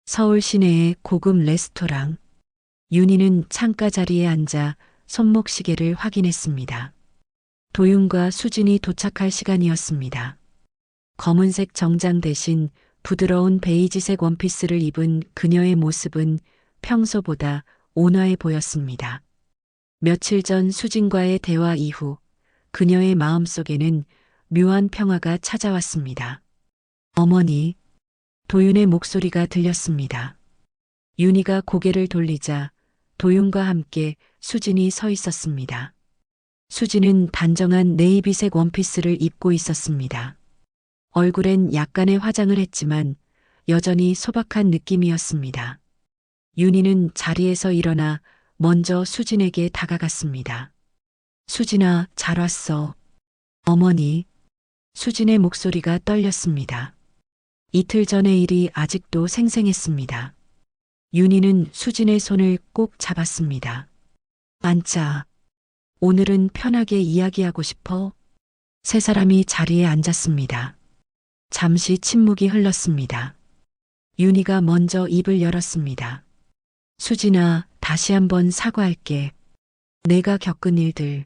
서울 시내의 고급 레스토랑. 윤희는 창가 자리에 앉아 손목시계를 확인했습니다. 도윤과 수진이 도착할 시간이었습니다. 검은색 정장 대신 부드러운 베이지색 원피스를 입은 그녀의 모습은 평소보다 온화해 보였습니다. 며칠 전 수진과의 대화 이후 그녀의 마음속에는 묘한 평화가 찾아왔습니다. 어머니, 도윤의 목소리가 들렸습니다. 윤희가 고개를 돌리자 도윤과 함께 수진이 서 있었습니다. 수진은 단정한 네이비색 원피스를 입고 있었습니다. 얼굴엔 약간의 화장을 했지만 여전히 소박한 느낌이었습니다. 윤희는 자리에서 일어나 먼저 수진에게 다가갔습니다. 수진아, 잘 왔어. 어머니. 수진의 목소리가 떨렸습니다. 이틀 전의 일이 아직도 생생했습니다. 윤희는 수진의 손을 꼭 잡았습니다. 앉자. 오늘은 편하게 이야기하고 싶어. 세 사람이 자리에 앉았습니다. 잠시 침묵이 흘렀습니다. 윤희가 먼저 입을 열었습니다. 수진아, 다시 한번 사과할게. 내가 겪은 일들.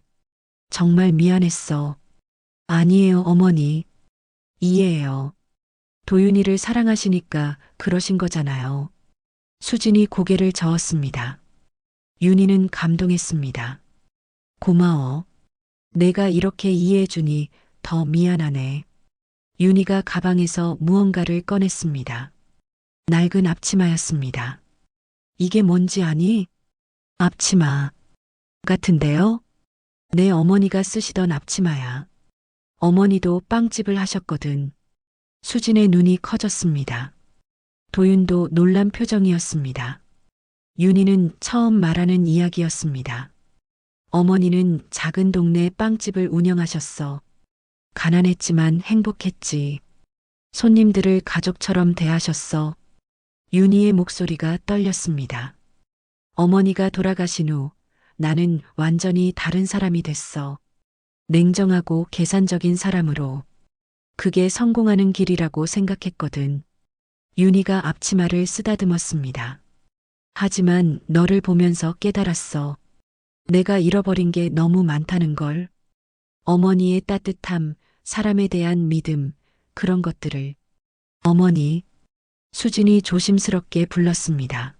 정말 미안했어. 아니에요, 어머니. 이해해요. 도윤이를 사랑하시니까 그러신 거잖아요. 수진이 고개를 저었습니다. 윤희는 감동했습니다. 고마워. 내가 이렇게 이해해주니 더 미안하네. 윤희가 가방에서 무언가를 꺼냈습니다. 낡은 앞치마였습니다. 이게 뭔지 아니? 앞치마. 같은데요? 내 어머니가 쓰시던 앞치마야. 어머니도 빵집을 하셨거든. 수진의 눈이 커졌습니다. 도윤도 놀란 표정이었습니다. 윤희는 처음 말하는 이야기였습니다. 어머니는 작은 동네 빵집을 운영하셨어. 가난했지만 행복했지. 손님들을 가족처럼 대하셨어. 윤희의 목소리가 떨렸습니다. 어머니가 돌아가신 후 나는 완전히 다른 사람이 됐어. 냉정하고 계산적인 사람으로. 그게 성공하는 길이라고 생각했거든. 윤희가 앞치마를 쓰다듬었습니다. 하지만 너를 보면서 깨달았어. 내가 잃어버린 게 너무 많다는 걸. 어머니의 따뜻함, 사람에 대한 믿음, 그런 것들을. 어머니. 수진이 조심스럽게 불렀습니다.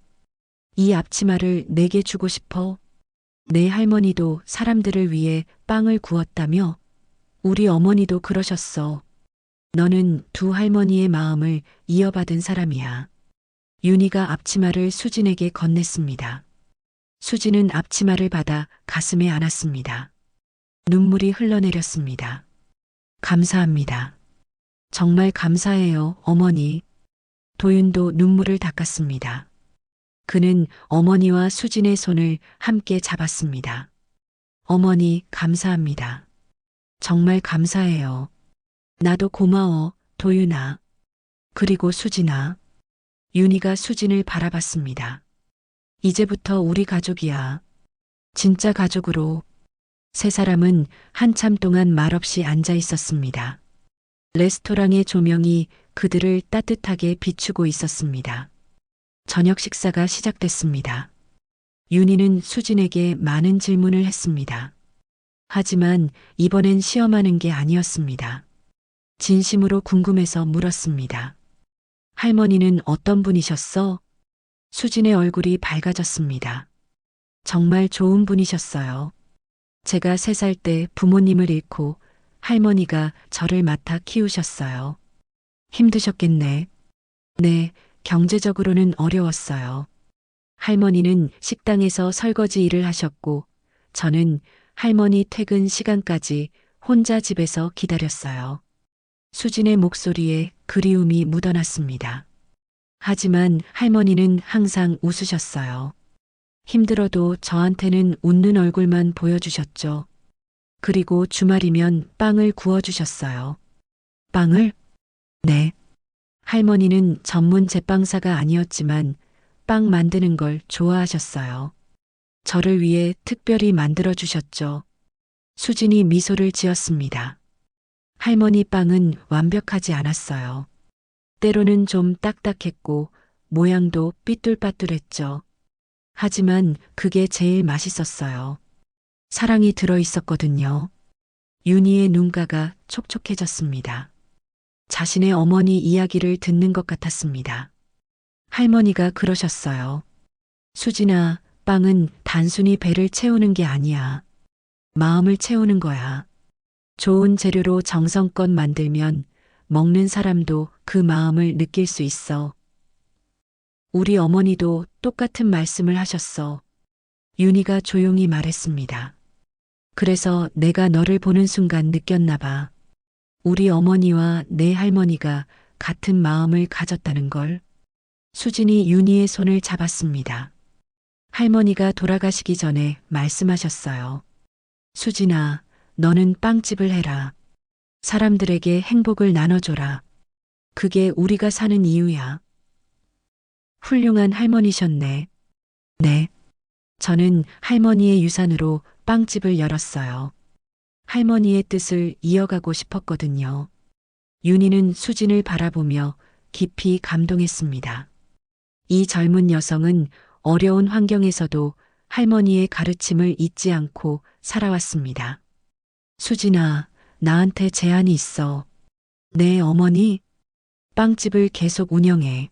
이 앞치마를 내게 주고 싶어. 내 할머니도 사람들을 위해 빵을 구웠다며. 우리 어머니도 그러셨어. 너는 두 할머니의 마음을 이어받은 사람이야. 윤희가 앞치마를 수진에게 건넸습니다. 수진은 앞치마를 받아 가슴에 안았습니다. 눈물이 흘러내렸습니다. 감사합니다. 정말 감사해요, 어머니. 도윤도 눈물을 닦았습니다. 그는 어머니와 수진의 손을 함께 잡았습니다. 어머니, 감사합니다. 정말 감사해요. 나도 고마워, 도윤아. 그리고 수진아. 윤희가 수진을 바라봤습니다. 이제부터 우리 가족이야. 진짜 가족으로. 세 사람은 한참 동안 말없이 앉아 있었습니다. 레스토랑의 조명이 그들을 따뜻하게 비추고 있었습니다. 저녁 식사가 시작됐습니다. 윤희는 수진에게 많은 질문을 했습니다. 하지만 이번엔 시험하는 게 아니었습니다. 진심으로 궁금해서 물었습니다. 할머니는 어떤 분이셨어? 수진의 얼굴이 밝아졌습니다. 정말 좋은 분이셨어요. 제가 3살 때 부모님을 잃고 할머니가 저를 맡아 키우셨어요. 힘드셨겠네. 네, 경제적으로는 어려웠어요. 할머니는 식당에서 설거지 일을 하셨고, 저는 할머니 퇴근 시간까지 혼자 집에서 기다렸어요. 수진의 목소리에 그리움이 묻어났습니다. 하지만 할머니는 항상 웃으셨어요. 힘들어도 저한테는 웃는 얼굴만 보여주셨죠. 그리고 주말이면 빵을 구워주셨어요. 빵을? 네. 할머니는 전문 제빵사가 아니었지만 빵 만드는 걸 좋아하셨어요. 저를 위해 특별히 만들어주셨죠. 수진이 미소를 지었습니다. 할머니 빵은 완벽하지 않았어요. 때로는 좀 딱딱했고 모양도 삐뚤빠뚤했죠. 하지만 그게 제일 맛있었어요. 사랑이 들어있었거든요. 윤희의 눈가가 촉촉해졌습니다. 자신의 어머니 이야기를 듣는 것 같았습니다. 할머니가 그러셨어요. 수진아, 빵은 단순히 배를 채우는 게 아니야. 마음을 채우는 거야. 좋은 재료로 정성껏 만들면 먹는 사람도 그 마음을 느낄 수 있어. 우리 어머니도 똑같은 말씀을 하셨어. 윤희가 조용히 말했습니다. 그래서 내가 너를 보는 순간 느꼈나 봐. 우리 어머니와 내 할머니가 같은 마음을 가졌다는 걸. 수진이 윤희의 손을 잡았습니다. 할머니가 돌아가시기 전에 말씀하셨어요. 수진아, 너는 빵집을 해라. 사람들에게 행복을 나눠줘라. 그게 우리가 사는 이유야. 훌륭한 할머니셨네. 네. 저는 할머니의 유산으로 빵집을 열었어요. 할머니의 뜻을 이어가고 싶었거든요. 윤희는 수진을 바라보며 깊이 감동했습니다. 이 젊은 여성은 어려운 환경에서도 할머니의 가르침을 잊지 않고 살아왔습니다. 수진아, 나한테 제안이 있어. 네, 어머니. 빵집을 계속 운영해.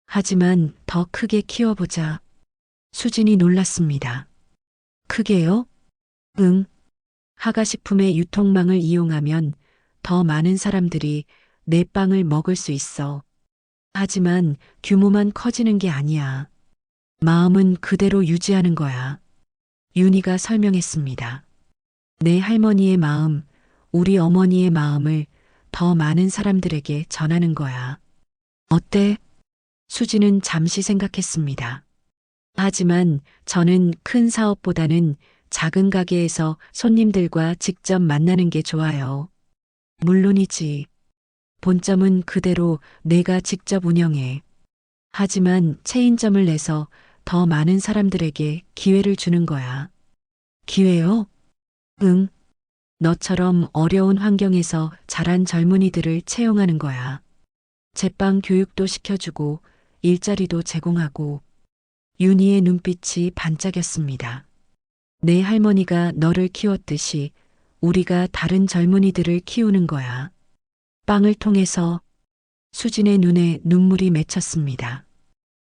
하지만 더 크게 키워보자. 수진이 놀랐습니다. 크게요? 응. 하가식품의 유통망을 이용하면 더 많은 사람들이 내 빵을 먹을 수 있어. 하지만 규모만 커지는 게 아니야. 마음은 그대로 유지하는 거야. 윤희가 설명했습니다. 내 할머니의 마음, 우리 어머니의 마음을 더 많은 사람들에게 전하는 거야. 어때? 수지는 잠시 생각했습니다. 하지만 저는 큰 사업보다는 작은 가게에서 손님들과 직접 만나는 게 좋아요. 물론이지. 본점은 그대로 내가 직접 운영해. 하지만 체인점을 내서 더 많은 사람들에게 기회를 주는 거야. 기회요? 응. 너처럼 어려운 환경에서 자란 젊은이들을 채용하는 거야. 제빵 교육도 시켜주고 일자리도 제공하고. 윤희의 눈빛이 반짝였습니다. 내 할머니가 너를 키웠듯이 우리가 다른 젊은이들을 키우는 거야. 빵을 통해서. 수진의 눈에 눈물이 맺혔습니다.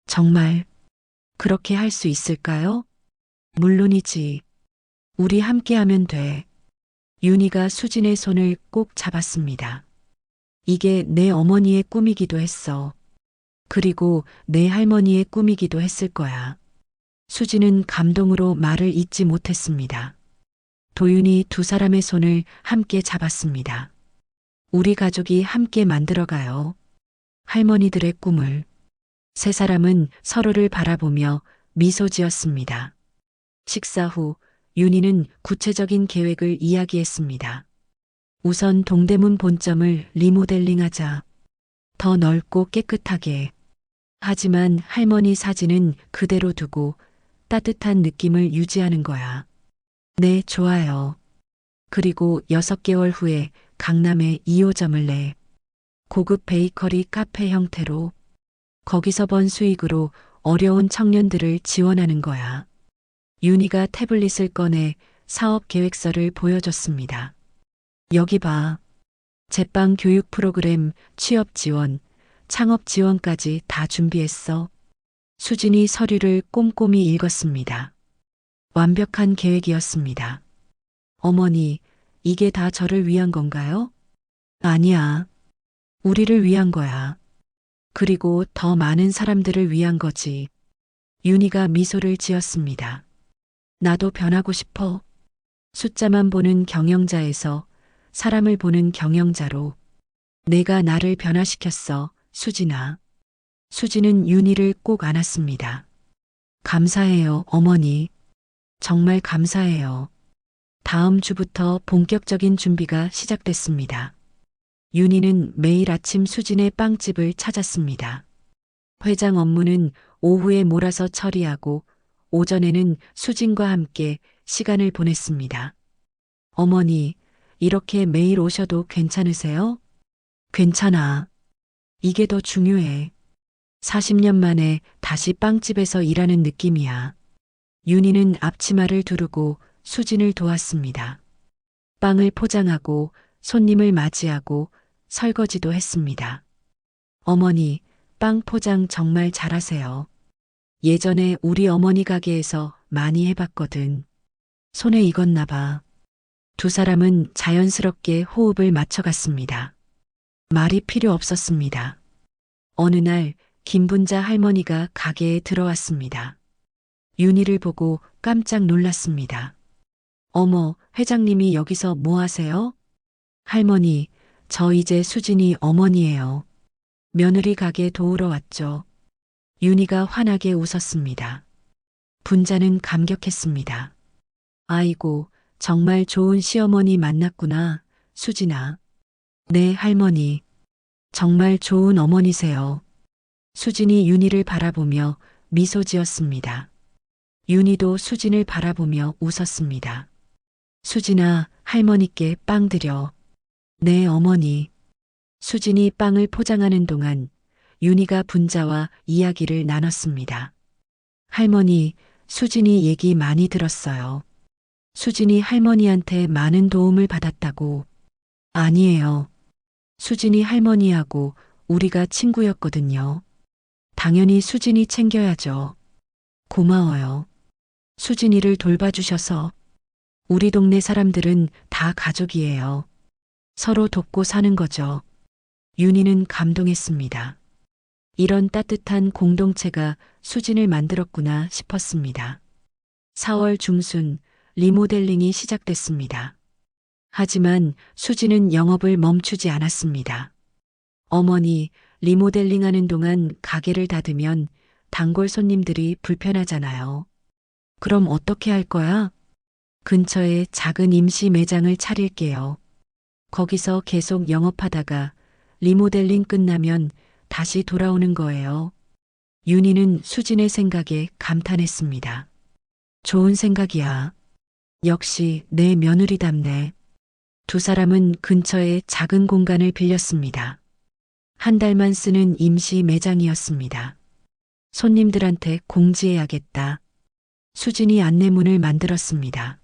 정말 그렇게 할 수 있을까요? 물론이지. 우리 함께 하면 돼. 윤희가 수진의 손을 꼭 잡았습니다. 이게 내 어머니의 꿈이기도 했어. 그리고 내 할머니의 꿈이기도 했을 거야. 수진은 감동으로 말을 잇지 못했습니다. 도윤이 두 사람의 손을 함께 잡았습니다. 우리 가족이 함께 만들어가요. 할머니들의 꿈을. 세 사람은 서로를 바라보며 미소 지었습니다. 식사 후 윤희는 구체적인 계획을 이야기했습니다. 우선 동대문 본점을 리모델링하자. 더 넓고 깨끗하게. 하지만 할머니 사진은 그대로 두고 따뜻한 느낌을 유지하는 거야. 네, 좋아요. 그리고 6개월 후에 강남에 2호점을 내. 고급 베이커리 카페 형태로. 거기서 번 수익으로 어려운 청년들을 지원하는 거야. 윤희가 태블릿을 꺼내 사업 계획서를 보여줬습니다. 여기 봐. 제빵 교육 프로그램, 취업 지원, 창업 지원까지 다 준비했어. 수진이 서류를 꼼꼼히 읽었습니다. 완벽한 계획이었습니다. 어머니, 이게 다 저를 위한 건가요? 아니야. 우리를 위한 거야. 그리고 더 많은 사람들을 위한 거지. 윤희가 미소를 지었습니다. 나도 변하고 싶어. 숫자만 보는 경영자에서 사람을 보는 경영자로. 내가 나를 변화시켰어, 수진아. 수진은 윤희를 꼭 안았습니다. 감사해요, 어머니. 정말 감사해요. 다음 주부터 본격적인 준비가 시작됐습니다. 윤희는 매일 아침 수진의 빵집을 찾았습니다. 회장 업무는 오후에 몰아서 처리하고 오전에는 수진과 함께 시간을 보냈습니다. 어머니, 이렇게 매일 오셔도 괜찮으세요? 괜찮아. 이게 더 중요해. 40년 만에 다시 빵집에서 일하는 느낌이야. 윤희는 앞치마를 두르고 수진을 도왔습니다. 빵을 포장하고 손님을 맞이하고 설거지도 했습니다. 어머니, 빵 포장 정말 잘하세요. 예전에 우리 어머니 가게에서 많이 해봤거든. 손에 익었나 봐. 두 사람은 자연스럽게 호흡을 맞춰갔습니다. 말이 필요 없었습니다. 어느 날 김분자 할머니가 가게에 들어왔습니다. 윤희를 보고 깜짝 놀랐습니다. 어머, 회장님이 여기서 뭐 하세요? 할머니, 저 이제 수진이 어머니예요. 며느리 가게 도우러 왔죠. 윤희가 환하게 웃었습니다. 분자는 감격했습니다. 아이고, 정말 좋은 시어머니 만났구나, 수진아. 네, 할머니. 정말 좋은 어머니세요. 수진이 윤희를 바라보며 미소 지었습니다. 윤희도 수진을 바라보며 웃었습니다. 수진아, 할머니께 빵 드려. 네, 어머니. 수진이 빵을 포장하는 동안 윤희가 분자와 이야기를 나눴습니다. 할머니, 수진이 얘기 많이 들었어요. 수진이 할머니한테 많은 도움을 받았다고. 아니에요. 수진이 할머니하고 우리가 친구였거든요. 당연히 수진이 챙겨야죠. 고마워요. 수진이를 돌봐주셔서. 우리 동네 사람들은 다 가족이에요. 서로 돕고 사는 거죠. 윤희는 감동했습니다. 이런 따뜻한 공동체가 수진을 만들었구나 싶었습니다. 4월 중순 리모델링이 시작됐습니다. 하지만 수진은 영업을 멈추지 않았습니다. 어머니, 리모델링하는 동안 가게를 닫으면 단골 손님들이 불편하잖아요. 그럼 어떻게 할 거야? 근처에 작은 임시 매장을 차릴게요. 거기서 계속 영업하다가 리모델링 끝나면 다시 돌아오는 거예요. 윤희는 수진의 생각에 감탄했습니다. 좋은 생각이야. 역시 내 며느리답네. 두 사람은 근처에 작은 공간을 빌렸습니다. 한 달만 쓰는 임시 매장이었습니다. 손님들한테 공지해야겠다. 수진이 안내문을 만들었습니다.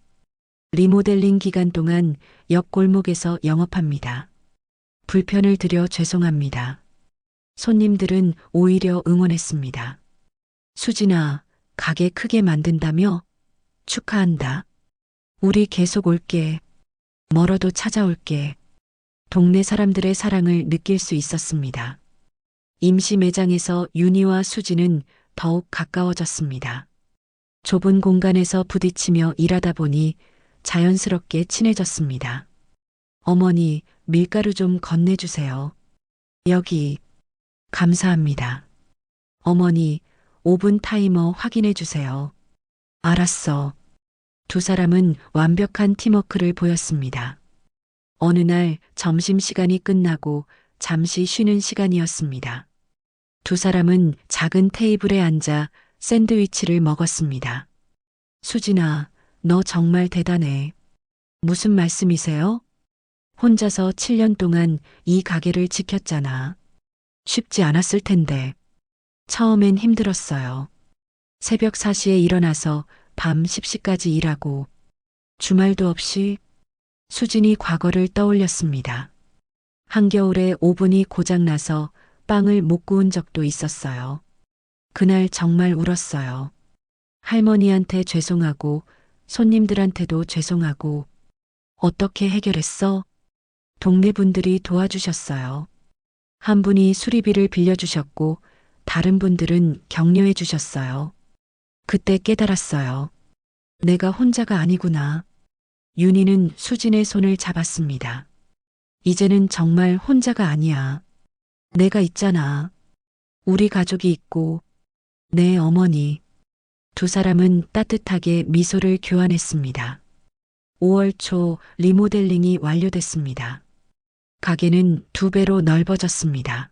리모델링 기간 동안 옆 골목에서 영업합니다. 불편을 드려 죄송합니다. 손님들은 오히려 응원했습니다. 수진아, 가게 크게 만든다며? 축하한다. 우리 계속 올게. 멀어도 찾아올게. 동네 사람들의 사랑을 느낄 수 있었습니다. 임시 매장에서 윤희와 수지는 더욱 가까워졌습니다. 좁은 공간에서 부딪히며 일하다 보니 자연스럽게 친해졌습니다. 어머니, 밀가루 좀 건네주세요. 여기. 감사합니다. 어머니, 오븐 타이머 확인해 주세요. 알았어. 두 사람은 완벽한 팀워크를 보였습니다. 어느 날 점심시간이 끝나고 잠시 쉬는 시간이었습니다. 두 사람은 작은 테이블에 앉아 샌드위치를 먹었습니다. 수진아, 너 정말 대단해. 무슨 말씀이세요? 혼자서 7년 동안 이 가게를 지켰잖아. 쉽지 않았을 텐데. 처음엔 힘들었어요. 새벽 4시에 일어나서 밤 10시까지 일하고 주말도 없이. 수진이 과거를 떠올렸습니다. 한겨울에 오븐이 고장나서 빵을 못 구운 적도 있었어요. 그날 정말 울었어요. 할머니한테 죄송하고 손님들한테도 죄송하고. 어떻게 해결했어? 동네 분들이 도와주셨어요. 한 분이 수리비를 빌려주셨고 다른 분들은 격려해 주셨어요. 그때 깨달았어요. 내가 혼자가 아니구나. 윤희는 수진의 손을 잡았습니다. 이제는 정말 혼자가 아니야. 내가 있잖아. 우리 가족이 있고 내 어머니. 두 사람은 따뜻하게 미소를 교환했습니다. 5월 초 리모델링이 완료됐습니다. 가게는 2배로 넓어졌습니다.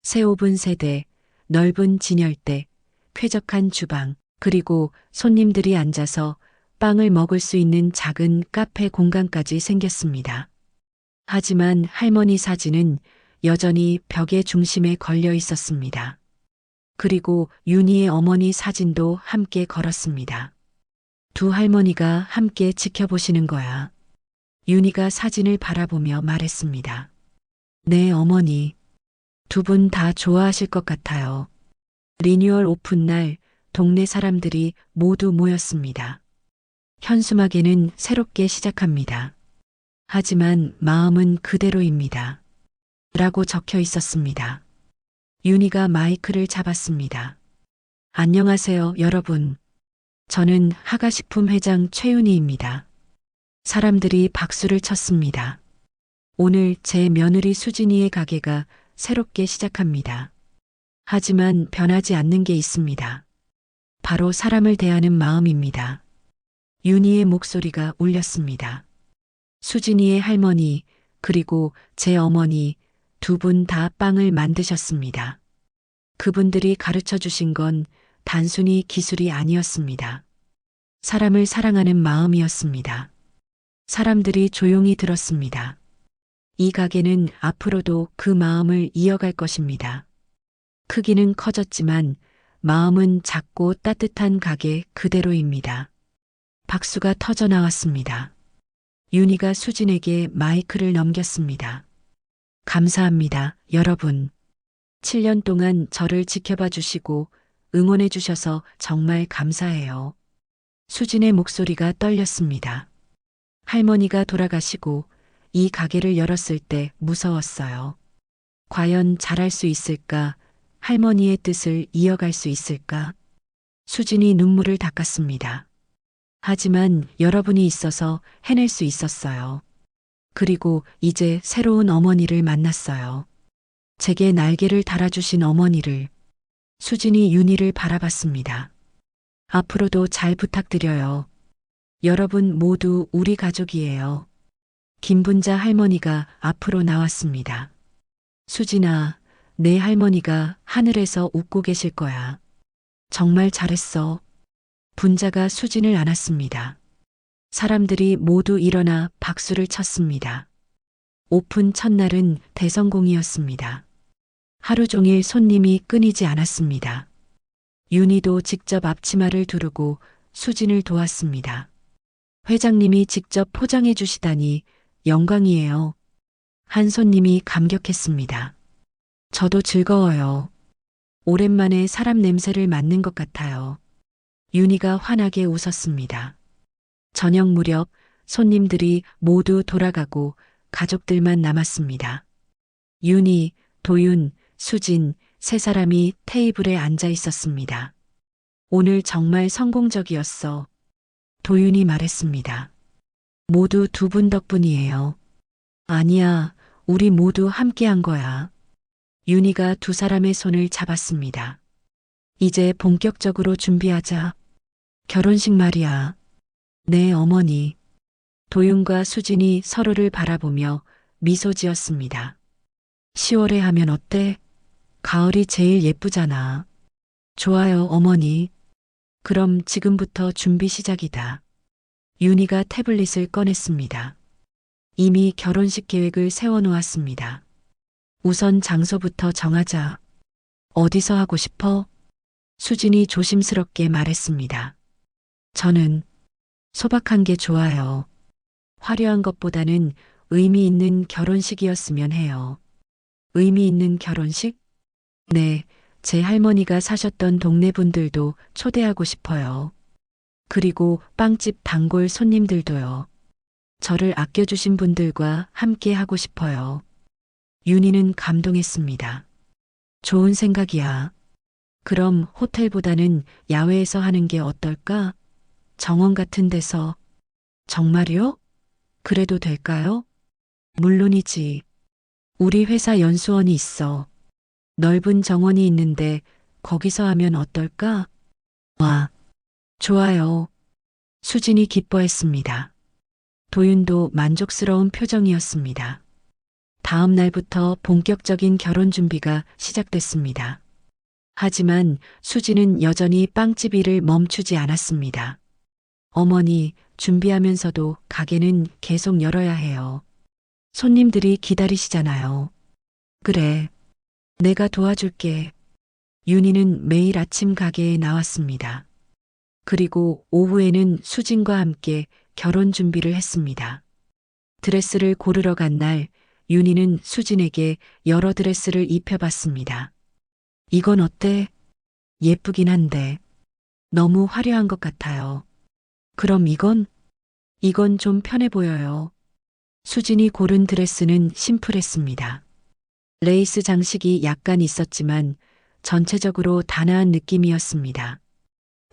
새 오븐 세대, 넓은 진열대, 쾌적한 주방, 그리고 손님들이 앉아서 빵을 먹을 수 있는 작은 카페 공간까지 생겼습니다. 하지만 할머니 사진은 여전히 벽의 중심에 걸려 있었습니다. 그리고 윤희의 어머니 사진도 함께 걸었습니다. 두 할머니가 함께 지켜보시는 거야. 윤희가 사진을 바라보며 말했습니다. 네, 어머니. 두 분 다 좋아하실 것 같아요. 리뉴얼 오픈 날 동네 사람들이 모두 모였습니다. 현수막에는 새롭게 시작합니다. 하지만 마음은 그대로입니다. 라고 적혀 있었습니다. 윤희가 마이크를 잡았습니다. 안녕하세요, 여러분. 저는 하가식품 회장 최윤희입니다. 사람들이 박수를 쳤습니다. 오늘 제 며느리 수진이의 가게가 새롭게 시작합니다. 하지만 변하지 않는 게 있습니다. 바로 사람을 대하는 마음입니다. 윤희의 목소리가 울렸습니다. 수진이의 할머니, 그리고 제 어머니 두 분 다 빵을 만드셨습니다. 그분들이 가르쳐 주신 건 단순히 기술이 아니었습니다. 사람을 사랑하는 마음이었습니다. 사람들이 조용히 들었습니다. 이 가게는 앞으로도 그 마음을 이어갈 것입니다. 크기는 커졌지만 마음은 작고 따뜻한 가게 그대로입니다. 박수가 터져 나왔습니다. 윤희가 수진에게 마이크를 넘겼습니다. 감사합니다, 여러분. 7년 동안 저를 지켜봐 주시고 응원해 주셔서 정말 감사해요. 수진의 목소리가 떨렸습니다. 할머니가 돌아가시고 이 가게를 열었을 때 무서웠어요. 과연 잘할 수 있을까? 할머니의 뜻을 이어갈 수 있을까? 수진이 눈물을 닦았습니다. 하지만 여러분이 있어서 해낼 수 있었어요. 그리고 이제 새로운 어머니를 만났어요. 제게 날개를 달아주신 어머니를. 수진이 윤희를 바라봤습니다. 앞으로도 잘 부탁드려요. 여러분 모두 우리 가족이에요. 김분자 할머니가 앞으로 나왔습니다. 수진아, 내 할머니가 하늘에서 웃고 계실 거야. 정말 잘했어. 분자가 수진을 안았습니다. 사람들이 모두 일어나 박수를 쳤습니다. 오픈 첫날은 대성공이었습니다. 하루 종일 손님이 끊이지 않았습니다. 윤희도 직접 앞치마를 두르고 수진을 도왔습니다. 회장님이 직접 포장해 주시다니 영광이에요. 한 손님이 감격했습니다. 저도 즐거워요. 오랜만에 사람 냄새를 맡는 것 같아요. 윤희가 환하게 웃었습니다. 저녁 무렵 손님들이 모두 돌아가고 가족들만 남았습니다. 윤희, 도윤, 수진, 세 사람이 테이블에 앉아 있었습니다. 오늘 정말 성공적이었어. 도윤이 말했습니다. 모두 두 분 덕분이에요. 아니야, 우리 모두 함께 한 거야. 윤희가 두 사람의 손을 잡았습니다. 이제 본격적으로 준비하자. 결혼식 말이야. 네, 어머니. 도윤과 수진이 서로를 바라보며 미소 지었습니다. 10월에 하면 어때? 가을이 제일 예쁘잖아. 좋아요, 어머니. 그럼 지금부터 준비 시작이다. 윤희가 태블릿을 꺼냈습니다. 이미 결혼식 계획을 세워놓았습니다. 우선 장소부터 정하자. 어디서 하고 싶어? 수진이 조심스럽게 말했습니다. 저는 소박한 게 좋아요. 화려한 것보다는 의미 있는 결혼식이었으면 해요. 의미 있는 결혼식? 네, 제 할머니가 사셨던 동네 분들도 초대하고 싶어요. 그리고 빵집 단골 손님들도요. 저를 아껴주신 분들과 함께 하고 싶어요. 윤희는 감동했습니다. 좋은 생각이야. 그럼 호텔보다는 야외에서 하는 게 어떨까? 정원 같은 데서. 정말요? 그래도 될까요? 물론이지. 우리 회사 연수원이 있어. 넓은 정원이 있는데 거기서 하면 어떨까? 와, 좋아요. 수진이 기뻐했습니다. 도윤도 만족스러운 표정이었습니다. 다음 날부터 본격적인 결혼 준비가 시작됐습니다. 하지만 수진은 여전히 빵집 일을 멈추지 않았습니다. 어머니, 준비하면서도 가게는 계속 열어야 해요. 손님들이 기다리시잖아요. 그래, 내가 도와줄게. 윤희는 매일 아침 가게에 나왔습니다. 그리고 오후에는 수진과 함께 결혼 준비를 했습니다. 드레스를 고르러 간 날, 윤희는 수진에게 여러 드레스를 입혀봤습니다. 이건 어때? 예쁘긴 한데 너무 화려한 것 같아요. 그럼 이건? 이건 좀 편해 보여요. 수진이 고른 드레스는 심플했습니다. 레이스 장식이 약간 있었지만 전체적으로 단아한 느낌이었습니다.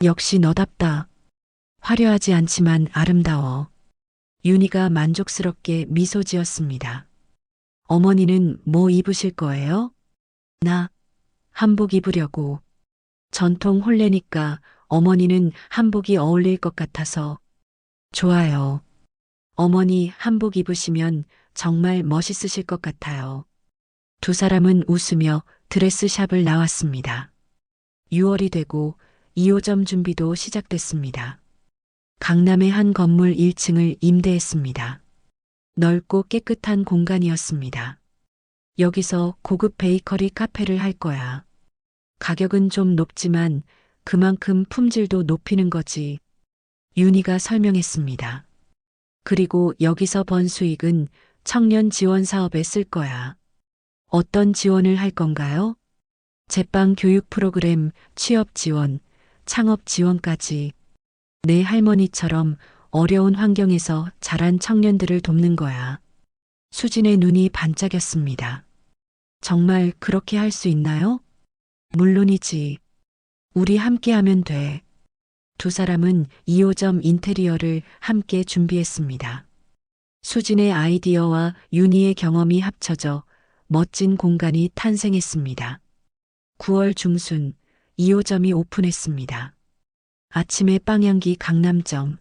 역시 너답다. 화려하지 않지만 아름다워. 윤희가 만족스럽게 미소 지었습니다. 어머니는 뭐 입으실 거예요? 나 한복 입으려고. 전통 혼례니까 어머니는 한복이 어울릴 것 같아서. 좋아요. 어머니 한복 입으시면 정말 멋있으실 것 같아요. 두 사람은 웃으며 드레스샵을 나왔습니다. 6월이 되고 2호점 준비도 시작됐습니다. 강남의 한 건물 1층을 임대했습니다. 넓고 깨끗한 공간이었습니다. 여기서 고급 베이커리 카페를 할 거야. 가격은 좀 높지만 그만큼 품질도 높이는 거지. 윤희가 설명했습니다. 그리고 여기서 번 수익은 청년 지원 사업에 쓸 거야. 어떤 지원을 할 건가요? 제빵 교육 프로그램, 취업 지원, 창업 지원까지. 내 할머니처럼 어려운 환경에서 자란 청년들을 돕는 거야. 수진의 눈이 반짝였습니다. 정말 그렇게 할 수 있나요? 물론이지. 우리 함께 하면 돼. 두 사람은 2호점 인테리어를 함께 준비했습니다. 수진의 아이디어와 윤희의 경험이 합쳐져 멋진 공간이 탄생했습니다. 9월 중순 2호점이 오픈했습니다. 아침의 빵향기 강남점.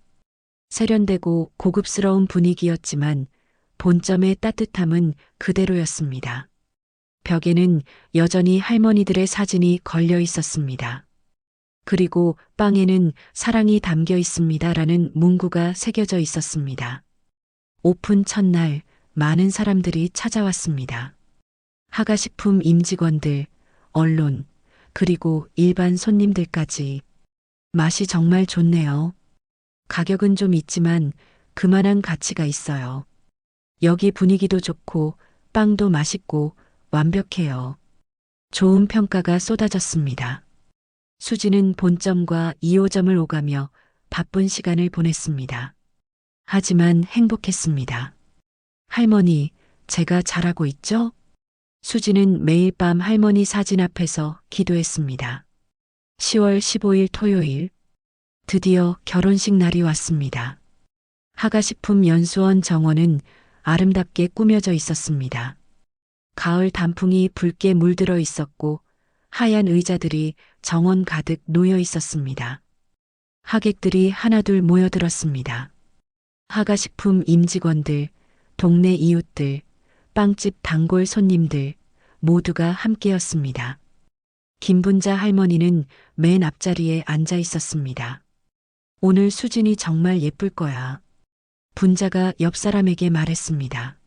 세련되고 고급스러운 분위기였지만 본점의 따뜻함은 그대로였습니다. 벽에는 여전히 할머니들의 사진이 걸려 있었습니다. 그리고 빵에는 사랑이 담겨 있습니다라는 문구가 새겨져 있었습니다. 오픈 첫날 많은 사람들이 찾아왔습니다. 하가식품 임직원들, 언론, 그리고 일반 손님들까지. 맛이 정말 좋네요. 가격은 좀 있지만 그만한 가치가 있어요. 여기 분위기도 좋고 빵도 맛있고 완벽해요. 좋은 평가가 쏟아졌습니다. 수지는 본점과 2호점을 오가며 바쁜 시간을 보냈습니다. 하지만 행복했습니다. 할머니, 제가 잘하고 있죠? 수지는 매일 밤 할머니 사진 앞에서 기도했습니다. 10월 15일 토요일, 드디어 결혼식 날이 왔습니다. 하가식품 연수원 정원은 아름답게 꾸며져 있었습니다. 가을 단풍이 붉게 물들어 있었고 하얀 의자들이 정원 가득 놓여 있었습니다. 하객들이 하나둘 모여들었습니다. 하가식품 임직원들, 동네 이웃들, 빵집 단골 손님들 모두가 함께였습니다. 김분자 할머니는 맨 앞자리에 앉아 있었습니다. 오늘 수진이 정말 예쁠 거야. 분자가 옆 사람에게 말했습니다.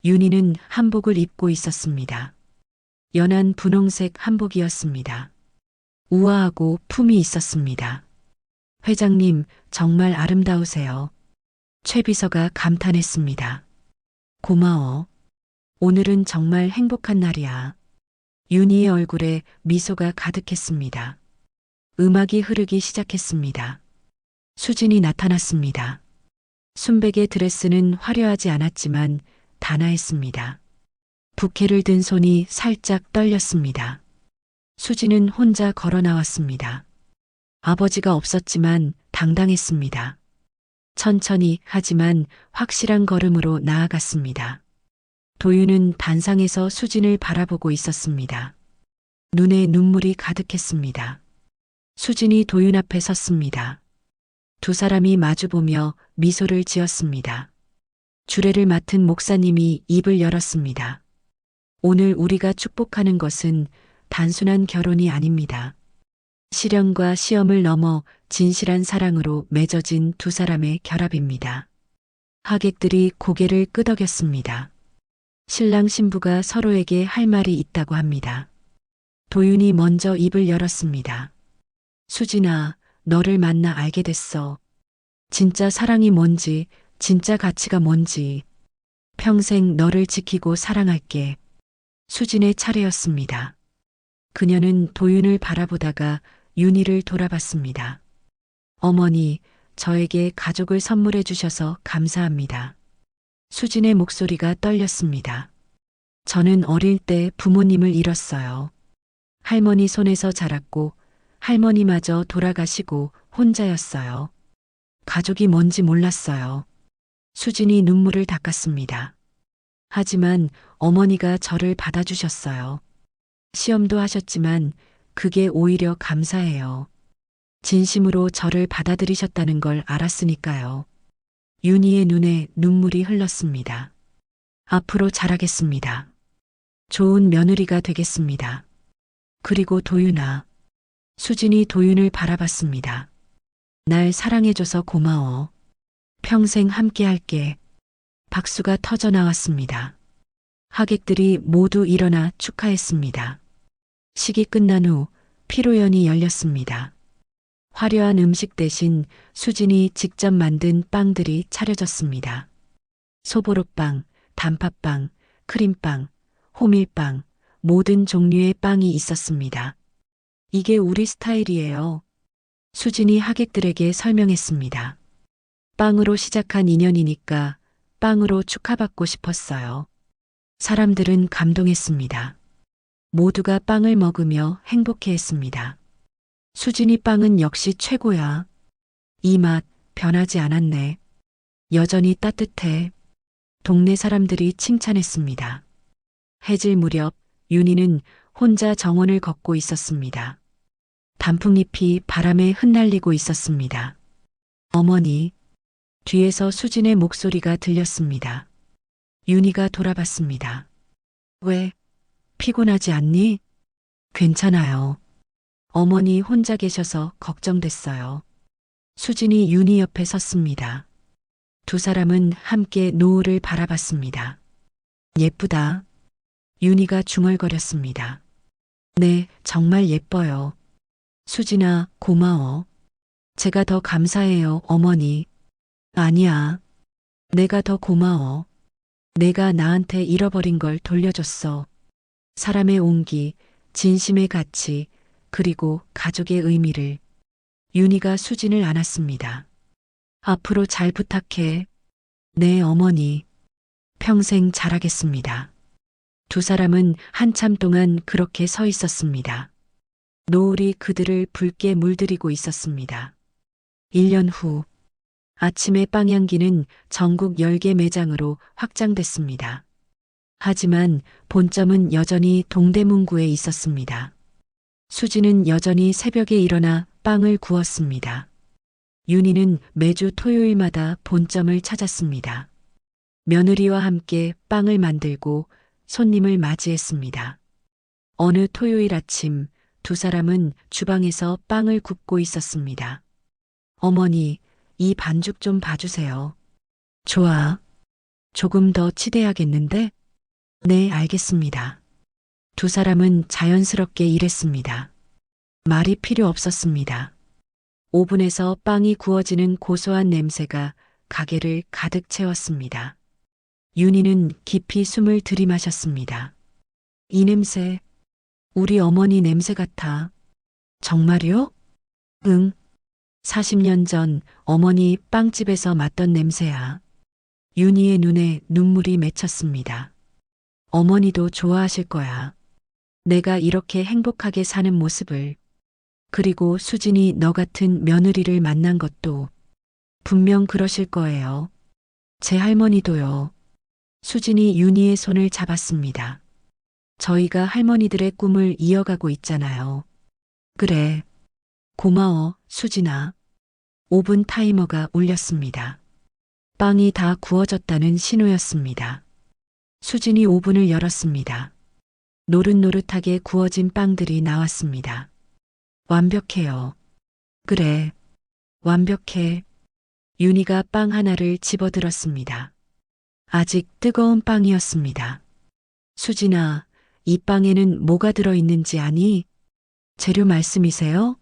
윤희는 한복을 입고 있었습니다. 연한 분홍색 한복이었습니다. 우아하고 품이 있었습니다. 회장님, 정말 아름다우세요. 최 비서가 감탄했습니다. 고마워. 오늘은 정말 행복한 날이야. 윤희의 얼굴에 미소가 가득했습니다. 음악이 흐르기 시작했습니다. 수진이 나타났습니다. 순백의 드레스는 화려하지 않았지만 단아했습니다. 부케를 든 손이 살짝 떨렸습니다. 수진은 혼자 걸어 나왔습니다. 아버지가 없었지만 당당했습니다. 천천히 하지만 확실한 걸음으로 나아갔습니다. 도윤은 단상에서 수진을 바라보고 있었습니다. 눈에 눈물이 가득했습니다. 수진이 도윤 앞에 섰습니다. 두 사람이 마주보며 미소를 지었습니다. 주례를 맡은 목사님이 입을 열었습니다. 오늘 우리가 축복하는 것은 단순한 결혼이 아닙니다. 시련과 시험을 넘어 진실한 사랑으로 맺어진 두 사람의 결합입니다. 하객들이 고개를 끄덕였습니다. 신랑 신부가 서로에게 할 말이 있다고 합니다. 도윤이 먼저 입을 열었습니다. 수진아, 너를 만나 알게 됐어. 진짜 사랑이 뭔지, 진짜 가치가 뭔지. 평생 너를 지키고 사랑할게. 수진의 차례였습니다. 그녀는 도윤을 바라보다가 윤희를 돌아봤습니다. 어머니, 저에게 가족을 선물해 주셔서 감사합니다. 수진의 목소리가 떨렸습니다. 저는 어릴 때 부모님을 잃었어요. 할머니 손에서 자랐고 할머니마저 돌아가시고 혼자였어요. 가족이 뭔지 몰랐어요. 수진이 눈물을 닦았습니다. 하지만 어머니가 저를 받아주셨어요. 시험도 하셨지만 그게 오히려 감사해요. 진심으로 저를 받아들이셨다는 걸 알았으니까요. 윤희의 눈에 눈물이 흘렀습니다. 앞으로 잘하겠습니다. 좋은 며느리가 되겠습니다. 그리고 도윤아. 수진이 도윤을 바라봤습니다. 날 사랑해줘서 고마워. 평생 함께 할게. 박수가 터져 나왔습니다. 하객들이 모두 일어나 축하했습니다. 식이 끝난 후 피로연이 열렸습니다. 화려한 음식 대신 수진이 직접 만든 빵들이 차려졌습니다. 소보로빵, 단팥빵, 크림빵, 호밀빵, 모든 종류의 빵이 있었습니다. 이게 우리 스타일이에요. 수진이 하객들에게 설명했습니다. 빵으로 시작한 인연이니까 빵으로 축하받고 싶었어요. 사람들은 감동했습니다. 모두가 빵을 먹으며 행복해했습니다. 수진이 빵은 역시 최고야. 이 맛 변하지 않았네. 여전히 따뜻해. 동네 사람들이 칭찬했습니다. 해질 무렵 윤희는 혼자 정원을 걷고 있었습니다. 단풍잎이 바람에 흩날리고 있었습니다. 어머니, 뒤에서 수진의 목소리가 들렸습니다. 윤희가 돌아봤습니다. 왜? 피곤하지 않니? 괜찮아요. 어머니 혼자 계셔서 걱정됐어요. 수진이 윤희 옆에 섰습니다. 두 사람은 함께 노을을 바라봤습니다. 예쁘다. 윤희가 중얼거렸습니다. 네, 정말 예뻐요. 수진아, 고마워. 제가 더 감사해요, 어머니. 아니야. 내가 더 고마워. 내가 나한테 잃어버린 걸 돌려줬어. 사람의 온기, 진심의 가치, 그리고 가족의 의미를. 윤희가 수진을 안았습니다. 앞으로 잘 부탁해. 네, 어머니. 평생 잘하겠습니다. 두 사람은 한참 동안 그렇게 서 있었습니다. 노을이 그들을 붉게 물들이고 있었습니다. 1년 후, 아침의 빵향기는 전국 10개 매장으로 확장됐습니다. 하지만 본점은 여전히 동대문구에 있었습니다. 수지는 여전히 새벽에 일어나 빵을 구웠습니다. 윤희는 매주 토요일마다 본점을 찾았습니다. 며느리와 함께 빵을 만들고 손님을 맞이했습니다. 어느 토요일 아침 두 사람은 주방에서 빵을 굽고 있었습니다. 어머니, 이 반죽 좀 봐주세요. 좋아. 조금 더 치대야겠는데? 네, 알겠습니다. 두 사람은 자연스럽게 일했습니다. 말이 필요 없었습니다. 오븐에서 빵이 구워지는 고소한 냄새가 가게를 가득 채웠습니다. 윤희는 깊이 숨을 들이마셨습니다. 이 냄새, 우리 어머니 냄새 같아. 정말요? 응. 40년 전 어머니 빵집에서 맡던 냄새야. 윤희의 눈에 눈물이 맺혔습니다. 어머니도 좋아하실 거야. 내가 이렇게 행복하게 사는 모습을. 그리고 수진이 너 같은 며느리를 만난 것도 분명 그러실 거예요. 제 할머니도요. 수진이 윤희의 손을 잡았습니다. 저희가 할머니들의 꿈을 이어가고 있잖아요. 그래. 고마워, 수진아. 5분 타이머가 울렸습니다. 빵이 다 구워졌다는 신호였습니다. 수진이 오븐을 열었습니다. 노릇노릇하게 구워진 빵들이 나왔습니다. 완벽해요. 그래. 완벽해. 윤희가 빵 하나를 집어들었습니다. 아직 뜨거운 빵이었습니다. 수진아, 이 빵에는 뭐가 들어있는지 아니? 재료 말씀이세요?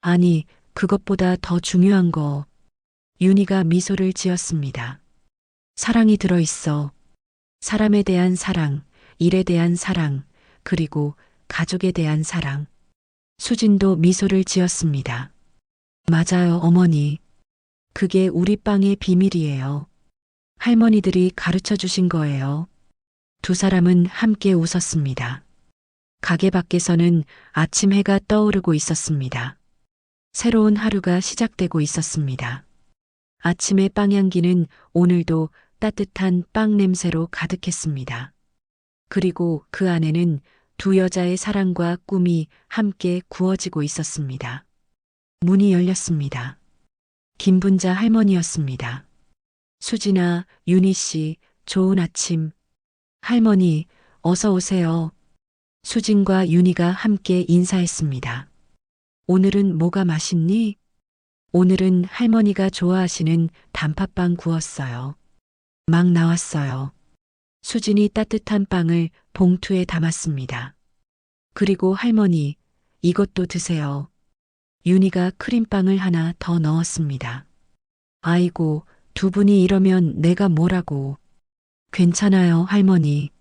아니, 그것보다 더 중요한 거. 윤희가 미소를 지었습니다. 사랑이 들어있어. 사람에 대한 사랑, 일에 대한 사랑, 그리고 가족에 대한 사랑. 수진도 미소를 지었습니다. 맞아요, 어머니. 그게 우리 빵의 비밀이에요. 할머니들이 가르쳐 주신 거예요. 두 사람은 함께 웃었습니다. 가게 밖에서는 아침 해가 떠오르고 있었습니다. 새로운 하루가 시작되고 있었습니다. 아침의 빵향기는 오늘도 따뜻한 빵 냄새로 가득했습니다. 그리고 그 안에는 두 여자의 사랑과 꿈이 함께 구워지고 있었습니다. 문이 열렸습니다. 김분자 할머니였습니다. 수진아, 윤희 씨, 좋은 아침. 할머니, 어서 오세요. 수진과 윤희가 함께 인사했습니다. 오늘은 뭐가 맛있니? 오늘은 할머니가 좋아하시는 단팥빵 구웠어요. 막 나왔어요. 수진이 따뜻한 빵을 봉투에 담았습니다. 그리고 할머니, 이것도 드세요. 윤희가 크림빵을 하나 더 넣었습니다. 아이고, 두 분이 이러면 내가 뭐라고. 괜찮아요, 할머니.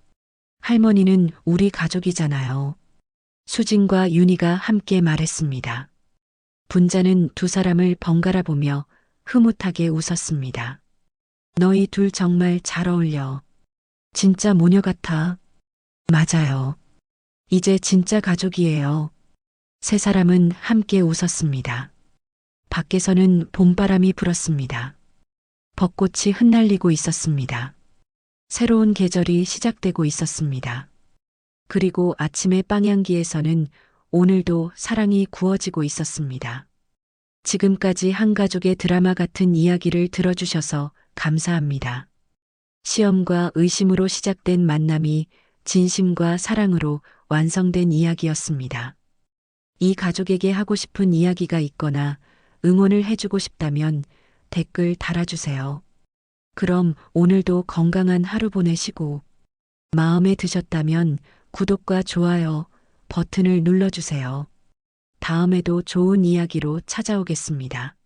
할머니는 우리 가족이잖아요. 수진과 윤희가 함께 말했습니다. 분자는 두 사람을 번갈아 보며 흐뭇하게 웃었습니다. 너희 둘 정말 잘 어울려. 진짜 모녀 같아. 맞아요. 이제 진짜 가족이에요. 세 사람은 함께 웃었습니다. 밖에서는 봄바람이 불었습니다. 벚꽃이 흩날리고 있었습니다. 새로운 계절이 시작되고 있었습니다. 그리고 아침의 빵향기에서는 오늘도 사랑이 구워지고 있었습니다. 지금까지 한 가족의 드라마 같은 이야기를 들어주셔서 감사합니다. 시험과 의심으로 시작된 만남이 진심과 사랑으로 완성된 이야기였습니다. 이 가족에게 하고 싶은 이야기가 있거나 응원을 해주고 싶다면 댓글 달아주세요. 그럼 오늘도 건강한 하루 보내시고 마음에 드셨다면 구독과 좋아요 버튼을 눌러주세요. 다음에도 좋은 이야기로 찾아오겠습니다.